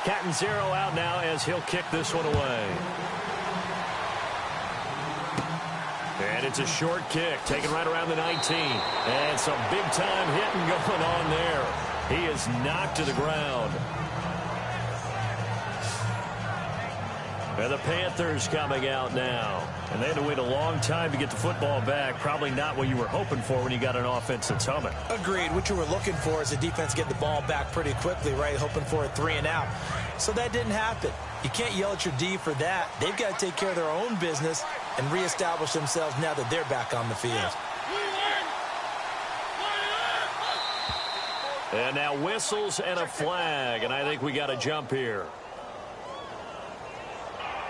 Catanzaro out now as he'll kick this one away. And it's a short kick, taken right around the 19. And some big-time hitting going on there. He is knocked to the ground. And the Panthers coming out now. And they had to wait a long time to get the football back. Probably not what you were hoping for when you got an offense that's humming. Agreed. What you were looking for is the defense get the ball back pretty quickly, right? Hoping for a 3 and out. So that didn't happen. You can't yell at your D for that. They've got to take care of their own business and reestablish themselves now that they're back on the field. And now whistles and a flag. And I think we got a jump here.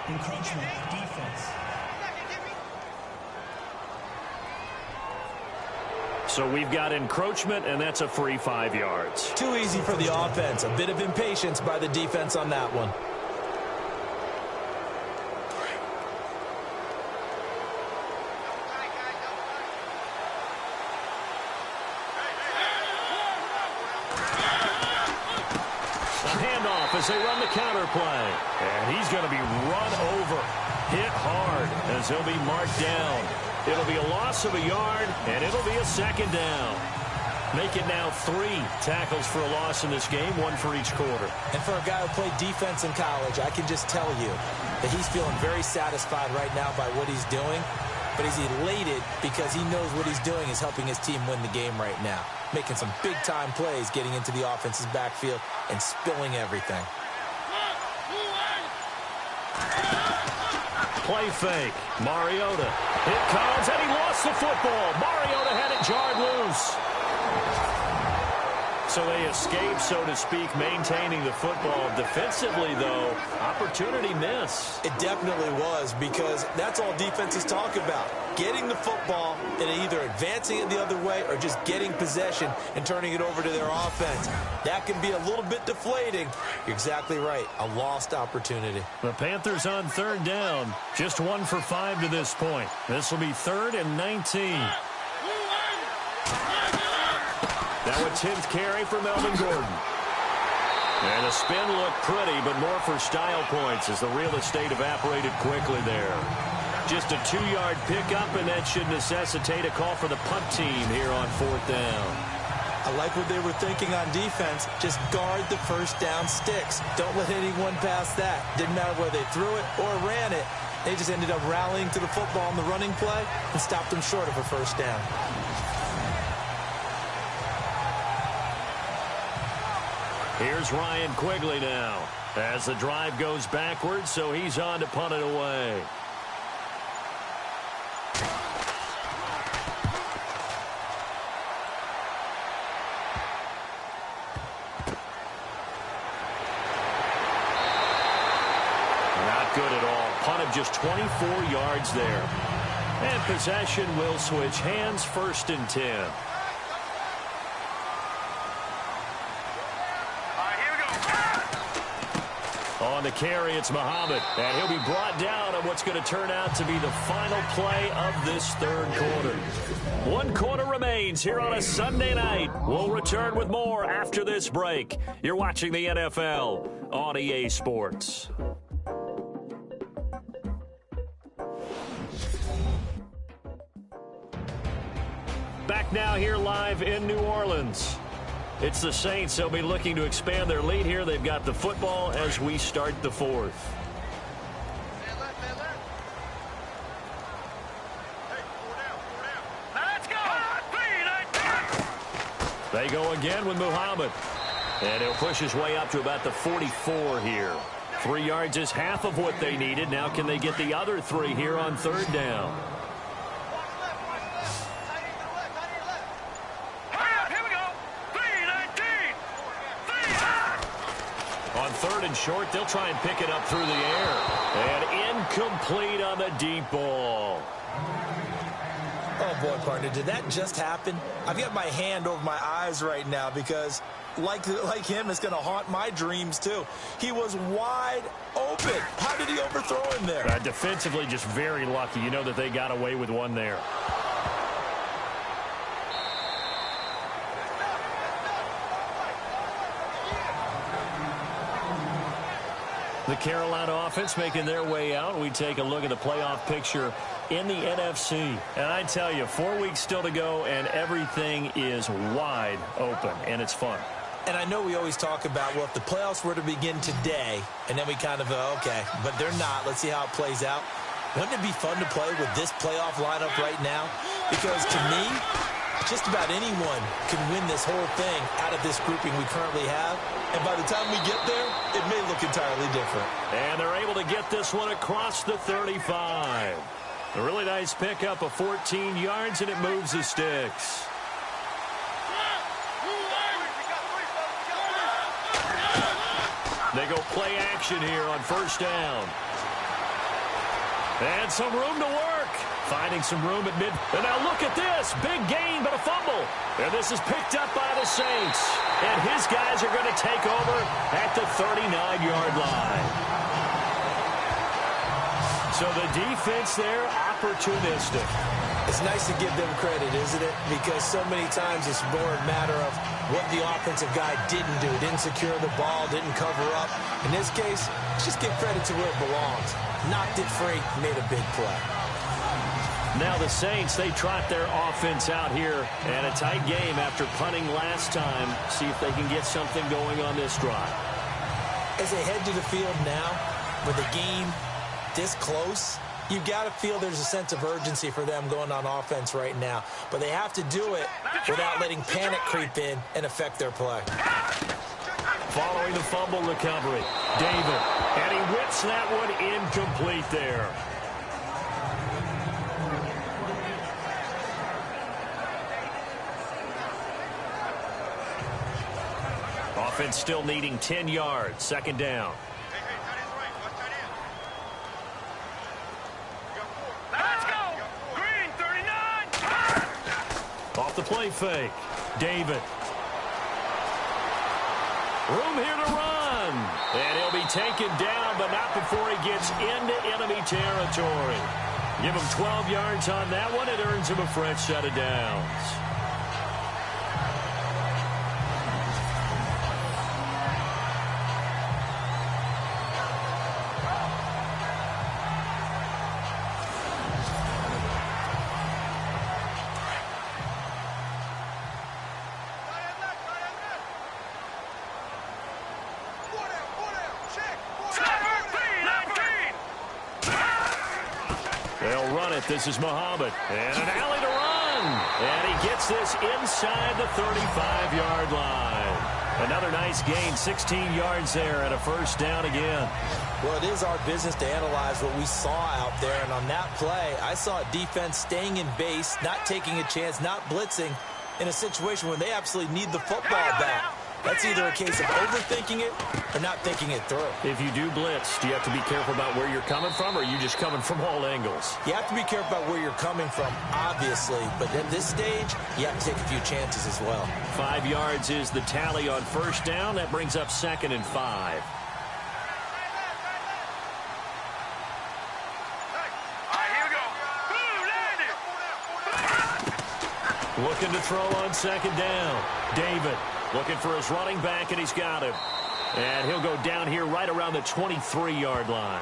Encroachment defense. So we've got encroachment, and that's a free 5 yards. Too easy for the offense. A bit of impatience by the defense on that one. As they run the counter play. And he's going to be run over. Hit hard as he'll be marked down. It'll be a loss of a yard, and it'll be a 2nd down. Make it now 3 tackles for a loss in this game, 1 for each quarter. And for a guy who played defense in college, I can just tell you that he's feeling very satisfied right now by what he's doing. But he's elated because he knows what he's doing is helping his team win the game right now. Making some big-time plays, getting into the offense's backfield and spilling everything. Play fake. Mariota. It comes, and he lost the football. Mariota had it jarred loose. So they escape, so to speak, maintaining the football. Defensively, though, opportunity miss. It definitely was, because that's all defenses talk about. Getting the football and either advancing it the other way or just getting possession and turning it over to their offense. That can be a little bit deflating. You're exactly right. A lost opportunity. The Panthers on third down. Just 1 for 5 to this point. This will be 3rd and 19. Now a 10th carry for Melvin Gordon. And the spin looked pretty, but more for style points as the real estate evaporated quickly there. Just a 2-yard pickup, and that should necessitate a call for the punt team here on 4th down. I like what they were thinking on defense. Just guard the first down sticks. Don't let anyone pass that. Didn't matter whether they threw it or ran it. They just ended up rallying to the football on the running play and stopped them short of a first down. Here's Ryan Quigley now as the drive goes backwards, so he's on to punt it away. Not good at all. Punt of just 24 yards there. And possession will switch hands, 1st and 10. On the carry, it's Muhammad, and he'll be brought down on what's going to turn out to be the final play of this 3rd quarter. 1 quarter remains here on a Sunday night. We'll return with more after this break. You're watching the NFL on EA Sports. Back now here live in New Orleans. It's the Saints. They'll be looking to expand their lead here. They've got the football as we start the 4th. They go again with Muhammad. And he'll push his way up to about the 44 here. 3 yards is half of what they needed. Now can they get the other 3 here on 3rd down? On 3rd and short, they'll try and pick it up through the air. And incomplete on the deep ball. Oh, boy, partner, did that just happen? I've got my hand over my eyes right now because, like him, it's going to haunt my dreams, too. He was wide open. How did he overthrow him there? Defensively, just very lucky. You know that they got away with one there. The Carolina offense making their way out. We take a look at the playoff picture in the NFC. And I tell you, 4 weeks still to go, and everything is wide open, and it's fun. And I know we always talk about, well, if the playoffs were to begin today, and then we kind of, okay, but they're not. Let's see how it plays out. Wouldn't it be fun to play with this playoff lineup right now? Because to me, just about anyone can win this whole thing out of this grouping we currently have. And by the time we get there, it may look entirely different. And they're able to get this one across the 35. A really nice pickup of 14 yards, and it moves the sticks. They go play action here on 1st down. And some room to work. Finding some room at mid. And now look at this. Big gain, but a fumble. And this is picked up by the Saints. And his guys are going to take over at the 39-yard line. So the defense there, opportunistic. It's nice to give them credit, isn't it? Because so many times it's more a matter of what the offensive guy didn't do. Didn't secure the ball, didn't cover up. In this case, just give credit to where it belongs. Knocked it free, made a big play. Now the Saints, they trot their offense out here, and a tight game after punting last time. See if they can get something going on this drive. As they head to the field now, with the game this close, you've got to feel there's a sense of urgency for them going on offense right now. But they have to do it without letting panic creep in and affect their play. Following the fumble recovery, David, and he whips that one incomplete there. Offense still needing 10 yards. 2nd down. Let's go! Green, 39! Off the play fake. David. Room here to run. And he'll be taken down, but not before he gets into enemy territory. Give him 12 yards on that one. It earns him a fresh set of downs. They'll run it. This is Muhammad. And an alley to run. And he gets this inside the 35-yard line. Another nice gain, 16 yards there and a first down again. Well, it is our business to analyze what we saw out there, and on that play, I saw a defense staying in base, not taking a chance, not blitzing in a situation where they absolutely need the football back. That's either a case of overthinking it or not thinking it through. If you do blitz, do you have to be careful about where you're coming from, or are you just coming from all angles? You have to be careful about where you're coming from, obviously, but at this stage, you have to take a few chances as well. 5 yards is the tally on first down. That brings up 2nd and 5. Looking to throw on 2nd down. David looking for his running back, and he's got him. And he'll go down here right around the 23-yard line.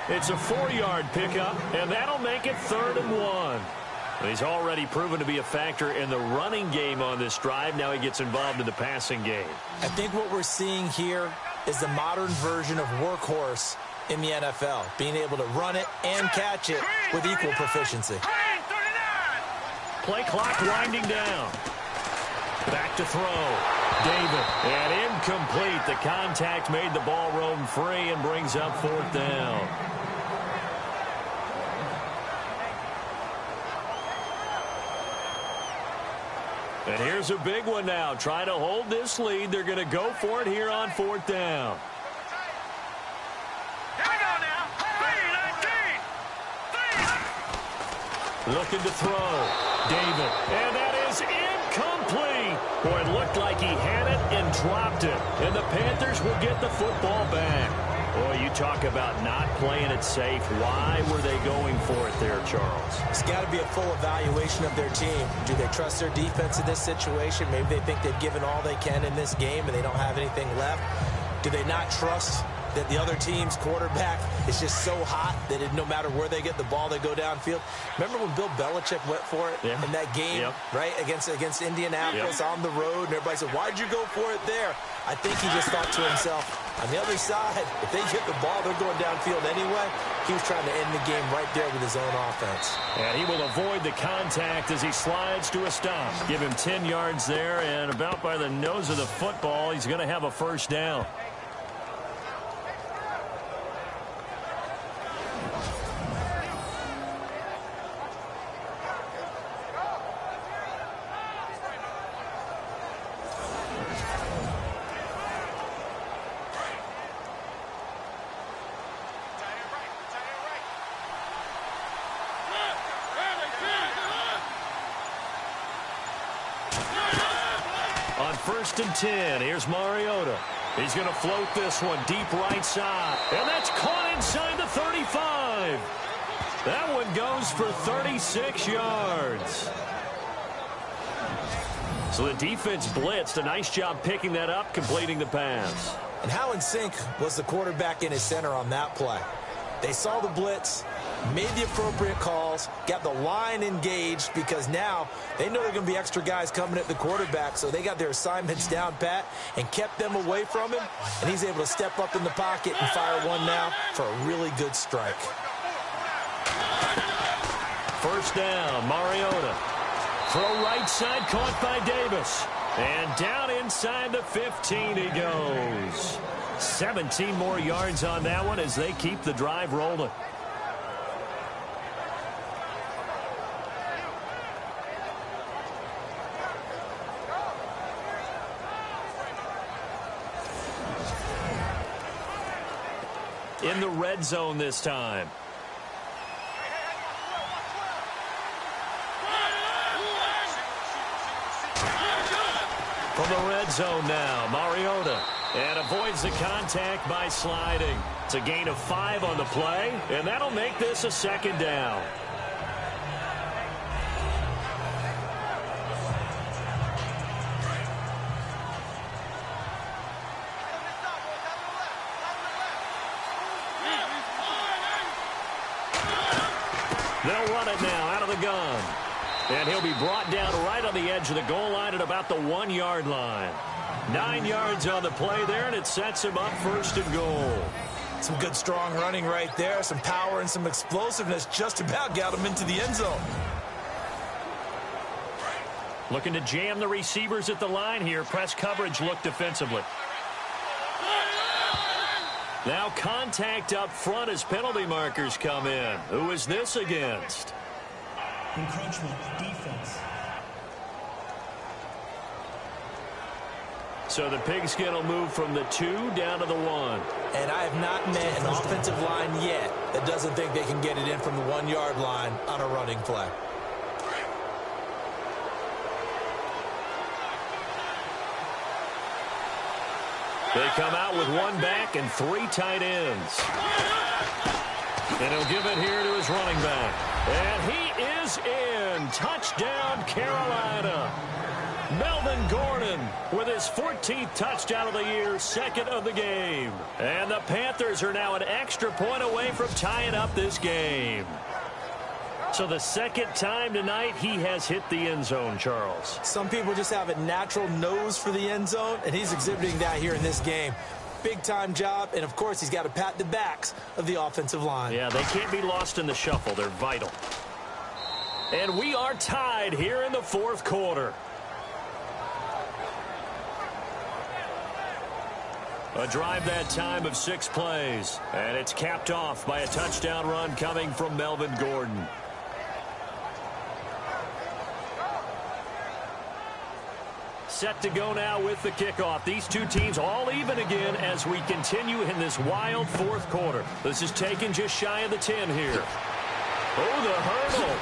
It's a 4-yard pickup, and that'll make it 3rd and 1. He's already proven to be a factor in the running game on this drive. Now he gets involved in the passing game. I think what we're seeing here is the modern version of workhorse in the NFL, being able to run it and catch it with equal proficiency. Play clock winding down. Back to throw. David, and incomplete. The contact made the ball roam free and brings up 4th down. And here's a big one now. Trying to hold this lead. They're going to go for it here on 4th down. Looking to throw. David, and that is incomplete. Boy, it looked like he had it and dropped it. And the Panthers will get the football back. Boy, you talk about not playing it safe. Why were they going for it there, Charles? It's got to be a full evaluation of their team. Do they trust their defense in this situation? Maybe they think they've given all they can in this game and they don't have anything left. Do they not trust that the other team's quarterback is just so hot that no matter where they get the ball, they go downfield? Remember when Bill Belichick went for it in that game, right, against Indianapolis on the road, and everybody said, why'd you go for it there? I think he just thought to himself, on the other side, if they get the ball, they're going downfield anyway. He was trying to end the game right there with his own offense. And he will avoid the contact as he slides to a stop. Give him 10 yards there, and about by the nose of the football, he's going to have a first down. On 1st and 10, here's Mariota. He's going to float this one deep right side. And that's caught inside the 35. That one goes for 36 yards. So the defense blitzed. A nice job picking that up, completing the pass. And how in sync was the quarterback in his center on that play? They saw the blitz, made the appropriate calls, got the line engaged, because now they know there are going to be extra guys coming at the quarterback, so they got their assignments down pat and kept them away from him, and he's able to step up in the pocket and fire one now for a really good strike. First down, Mariota. Throw right side, caught by Davis. And down inside the 15 he goes. 17 more yards on that one as they keep the drive rolling. In the red zone this time. From the red zone now, Mariota. And avoids the contact by sliding. It's a gain of 5 on the play, and that'll make this a 2nd down. They'll run it now out of the gun. And he'll be brought down right on the edge of the goal line at about the 1-yard line. 9 yards on the play there, and it sets him up 1st and goal. Some good, strong running right there. Some power and some explosiveness just about got him into the end zone. Looking to jam the receivers at the line here. Press coverage look defensively. Now contact up front as penalty markers come in. Who is this against? Encroachment defense. So the pigskin will move from the 2 down to the 1. And I have not met an offensive line yet that doesn't think they can get it in from the 1-yard line on a running play. They come out with 1 back and 3 tight ends. And he'll give it here to his running back. And he is in. Touchdown, Carolina. Melvin Gordon with his 14th touchdown of the year, second of the game. And the Panthers are now an extra point away from tying up this game. So the second time tonight he has hit the end zone, Charles. Some people just have a natural nose for the end zone, and he's exhibiting that here in this game. Big-time job, and of course he's got to pat the backs of the offensive line. Yeah, they can't be lost in the shuffle. They're vital. And we are tied here in the fourth quarter. A drive that time of 6 plays. And it's capped off by a touchdown run coming from Melvin Gordon. Set to go now with the kickoff. These two teams all even again as we continue in this wild fourth quarter. This is taken just shy of the 10 here. Oh, the hurdle.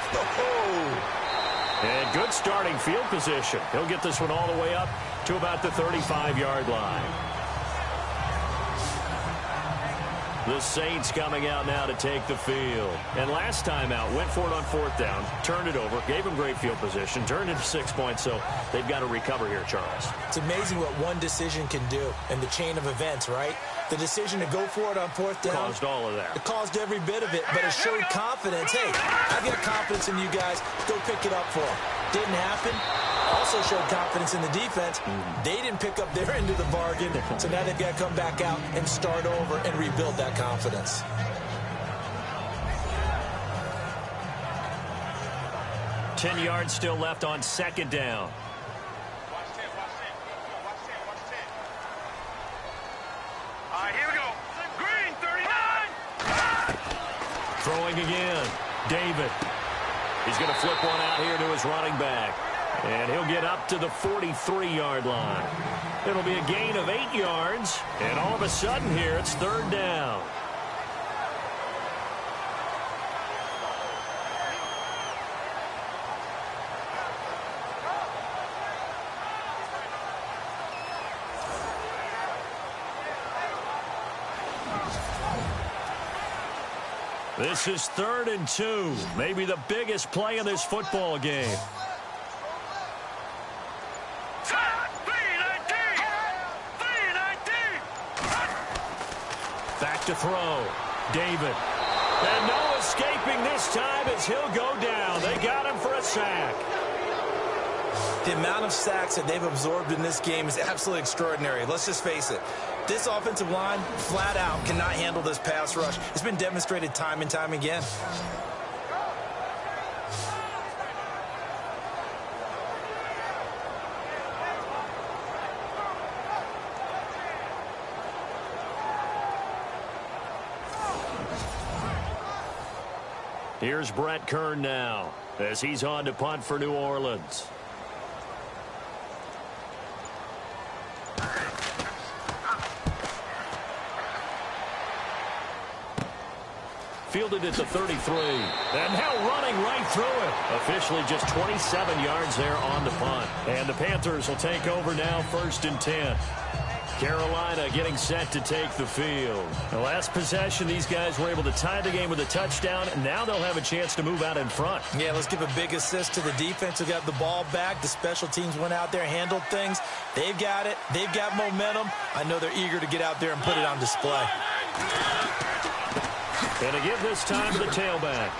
And good starting field position. He'll get this one all the way up to about the 35-yard line. The Saints coming out now to take the field. And last time out, went for it on 4th down, turned it over, gave them great field position, turned it 6 points, so they've got to recover here, Charles. It's amazing what one decision can do in the chain of events, right? The decision to go for it on 4th down. Caused all of that. It caused every bit of it, but it showed confidence. Hey, I've got confidence in you guys. Go pick it up for them. Didn't happen. Also showed confidence in the defense. They didn't pick up their end of the bargain, so now they've got to come back out and start over and rebuild that confidence. Ten yards still left on 2nd down. All right, here we go. Green, 39. Throwing again. David. He's going to flip one out here to his running back. And he'll get up to the 43-yard line. It'll be a gain of 8 yards. And all of a sudden here, it's 3rd down. This is 3rd and 2. Maybe the biggest play in this football game. Back to throw. David. And no escaping this time as he'll go down. They got him for a sack. The amount of sacks that they've absorbed in this game is absolutely extraordinary. Let's just face it. This offensive line, flat out, cannot handle this pass rush. It's been demonstrated time and time again. Here's Brett Kern now as he's on to punt for New Orleans. Fielded at the 33. And now running right through it. Officially just 27 yards there on the punt. And the Panthers will take over now 1st and 10. Carolina getting set to take the field. The last possession, these guys were able to tie the game with a touchdown, and now they'll have a chance to move out in front. Yeah, let's give a big assist to the defense who got the ball back. The special teams went out there, handled things. They've got it. They've got momentum. I know they're eager to get out there and put it on display. And to give this time to the tailback.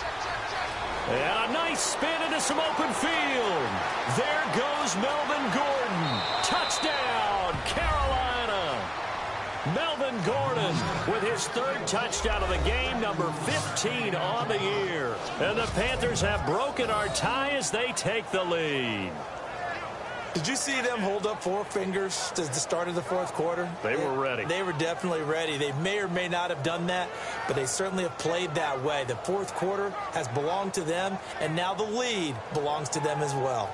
And a nice spin into some open field. There goes Melvin Gordon. Touchdown, Carolina. Melvin Gordon with his 3rd touchdown of the game, number 15 on the year. And the Panthers have broken our tie as they take the lead. Did you see them hold up 4 fingers at the start of the fourth quarter? They were ready. They were definitely ready. They may or may not have done that, but they certainly have played that way. The fourth quarter has belonged to them, and now the lead belongs to them as well.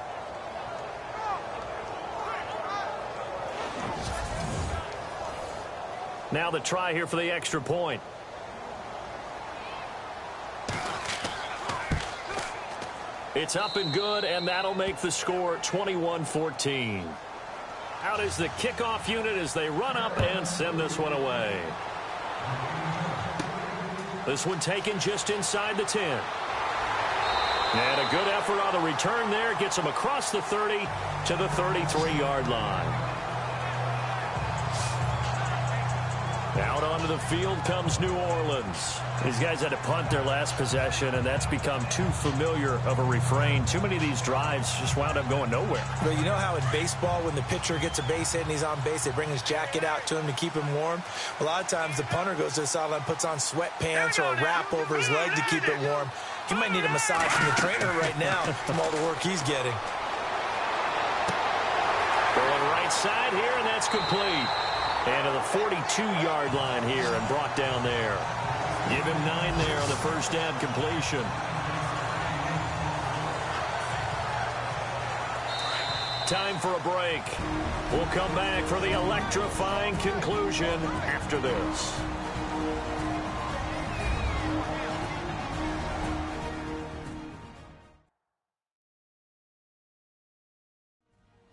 Now the try here for the extra point. It's up and good, and that'll make the score 21-14. Out is the kickoff unit as they run up and send this one away. This one taken just inside the 10. And a good effort on the return there. Gets them across the 30 to the 33-yard line. Out onto the field comes New Orleans. These guys had to punt their last possession, and that's become too familiar of a refrain. Too many of these drives just wound up going nowhere. But you know how in baseball, when the pitcher gets a base hit and he's on base, they bring his jacket out to him to keep him warm? A lot of times the punter goes to the sideline, puts on sweatpants or a wrap over his leg to keep it warm. He might need a massage from the trainer right now from all the work he's getting. Going right side here, and that's complete. And to the 42-yard line here and brought down there. Give him 9 there on the first down completion. Time for a break. We'll come back for the electrifying conclusion after this.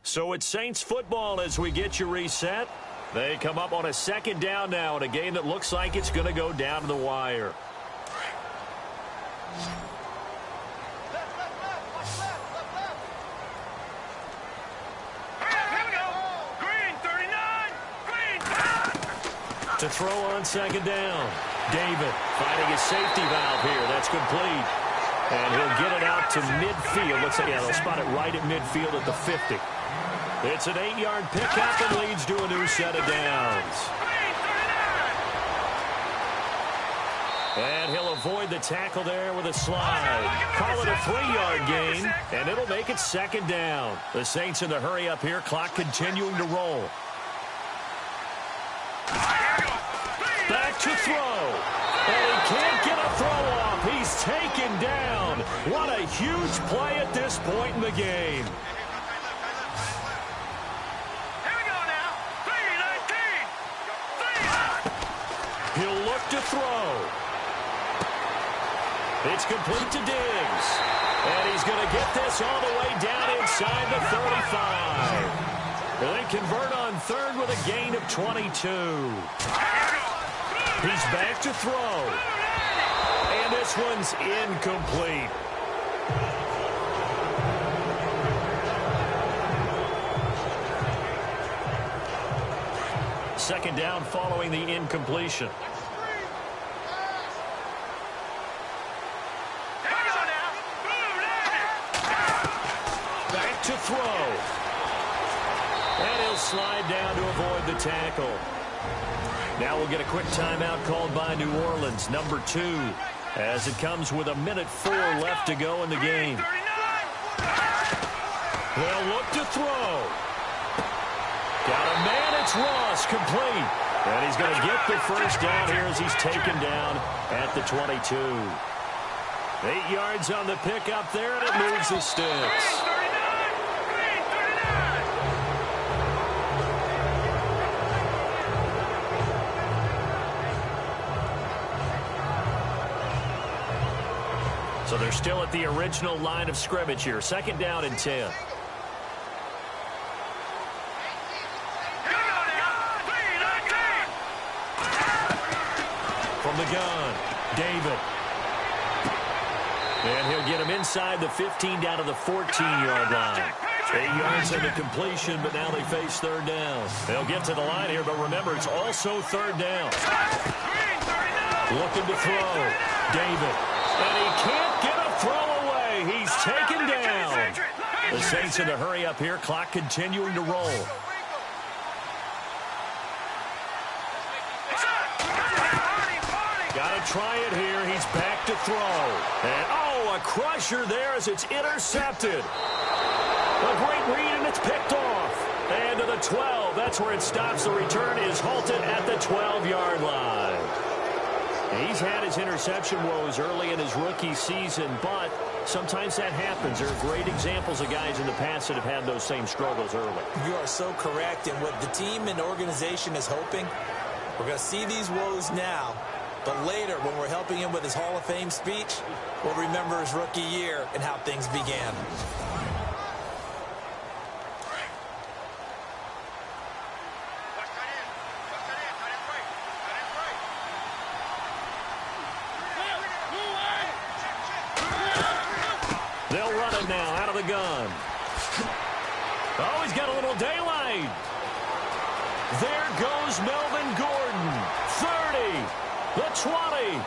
So it's Saints football as we get you reset. They come up on a second down now in a game that looks like it's going to go down to the wire. To throw on second down. David finding his safety valve here. That's complete. And he'll get it out to midfield. Looks like, yeah, they'll spot it right at midfield at the 50. It's an 8-yard pickup and leads to a new set of downs. And he'll avoid the tackle there with a slide. Call it a 3-yard gain, and it'll make it second down. The Saints in the hurry up here, clock continuing to roll. Back to throw. And he can't get a throw off. He's taken down. What a huge play at this point in the game. He'll look to throw. It's complete to Diggs. And he's going to get this all the way down inside the 35. They convert on third with a gain of 22. He's back to throw. And this one's incomplete. Second down following the incompletion. Back to throw. And he'll slide down to avoid the tackle. Now we'll get a quick timeout called by New Orleans, number 2, as it comes with 1:04 left to go in the game. They'll look to throw. Got a man, it's Ross, complete. And he's going to get the first down here as he's taken down at the 22. 8 yards on the pickup there, and it moves the sticks. So they're still at the original line of scrimmage here. Second down and 10. From the gun, David. And he'll get him inside the 15 down to the 14-yard line. 8 yards on the completion, but now they face third down. They'll get to the line here, but remember, it's also third down. Looking to throw. David. And he can't get a throw away. He's taken down. The Saints in a hurry up here. Clock continuing to roll. Got to try it here. He's back to throw. And, oh, a crusher there as it's intercepted. A great read, and it's picked off. And to the 12. That's where it stops. The return is halted at the 12-yard line. He's had his interception woes early in his rookie season, but sometimes that happens. There are great examples of guys in the past that have had those same struggles early. You are so correct. And what the team and organization is hoping, we're going to see these woes now, but later when we're helping him with his Hall of Fame speech, we'll remember his rookie year and how things began. They'll run it now out of the gun. Oh, he's got a little daylight. There goes Melvin Gordon. 30, the 20.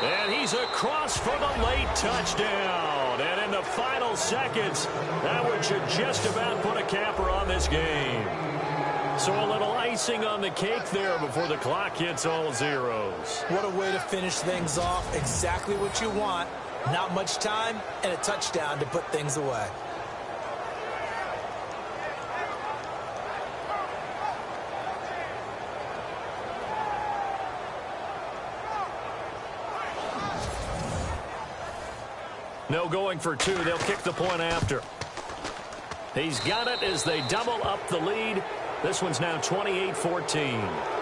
And he's across for the late touchdown. And in the final seconds, that would should just about put a capper on this game. So a little icing on the cake there before the clock hits all zeros. What a way to finish things off. Exactly what you want. Not much time and a touchdown to put things away. No going for two. They'll kick the point after. He's got it as they double up the lead. This one's now 28-14.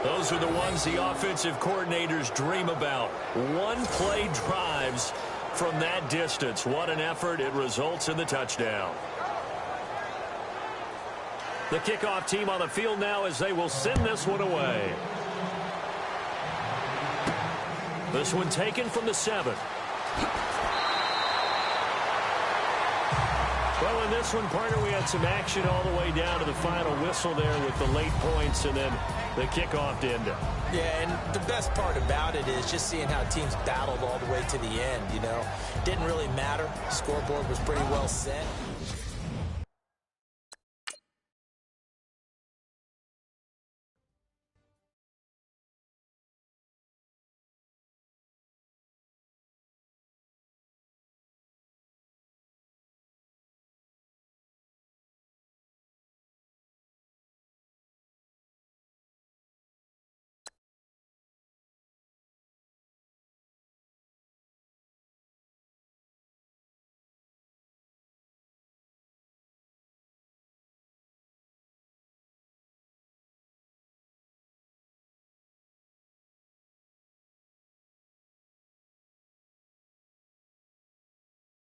Those are the ones the offensive coordinators dream about. One-play drives from that distance. What an effort. It results in the touchdown. The kickoff team on the field now as they will send this one away. This one taken from the 7. Well, in this one, partner, we had some action all the way down to the final whistle there with the late points and then the kickoff to end it. Yeah, and the best part about it is just seeing how teams battled all the way to the end, you know. Didn't really matter. Scoreboard was pretty well set.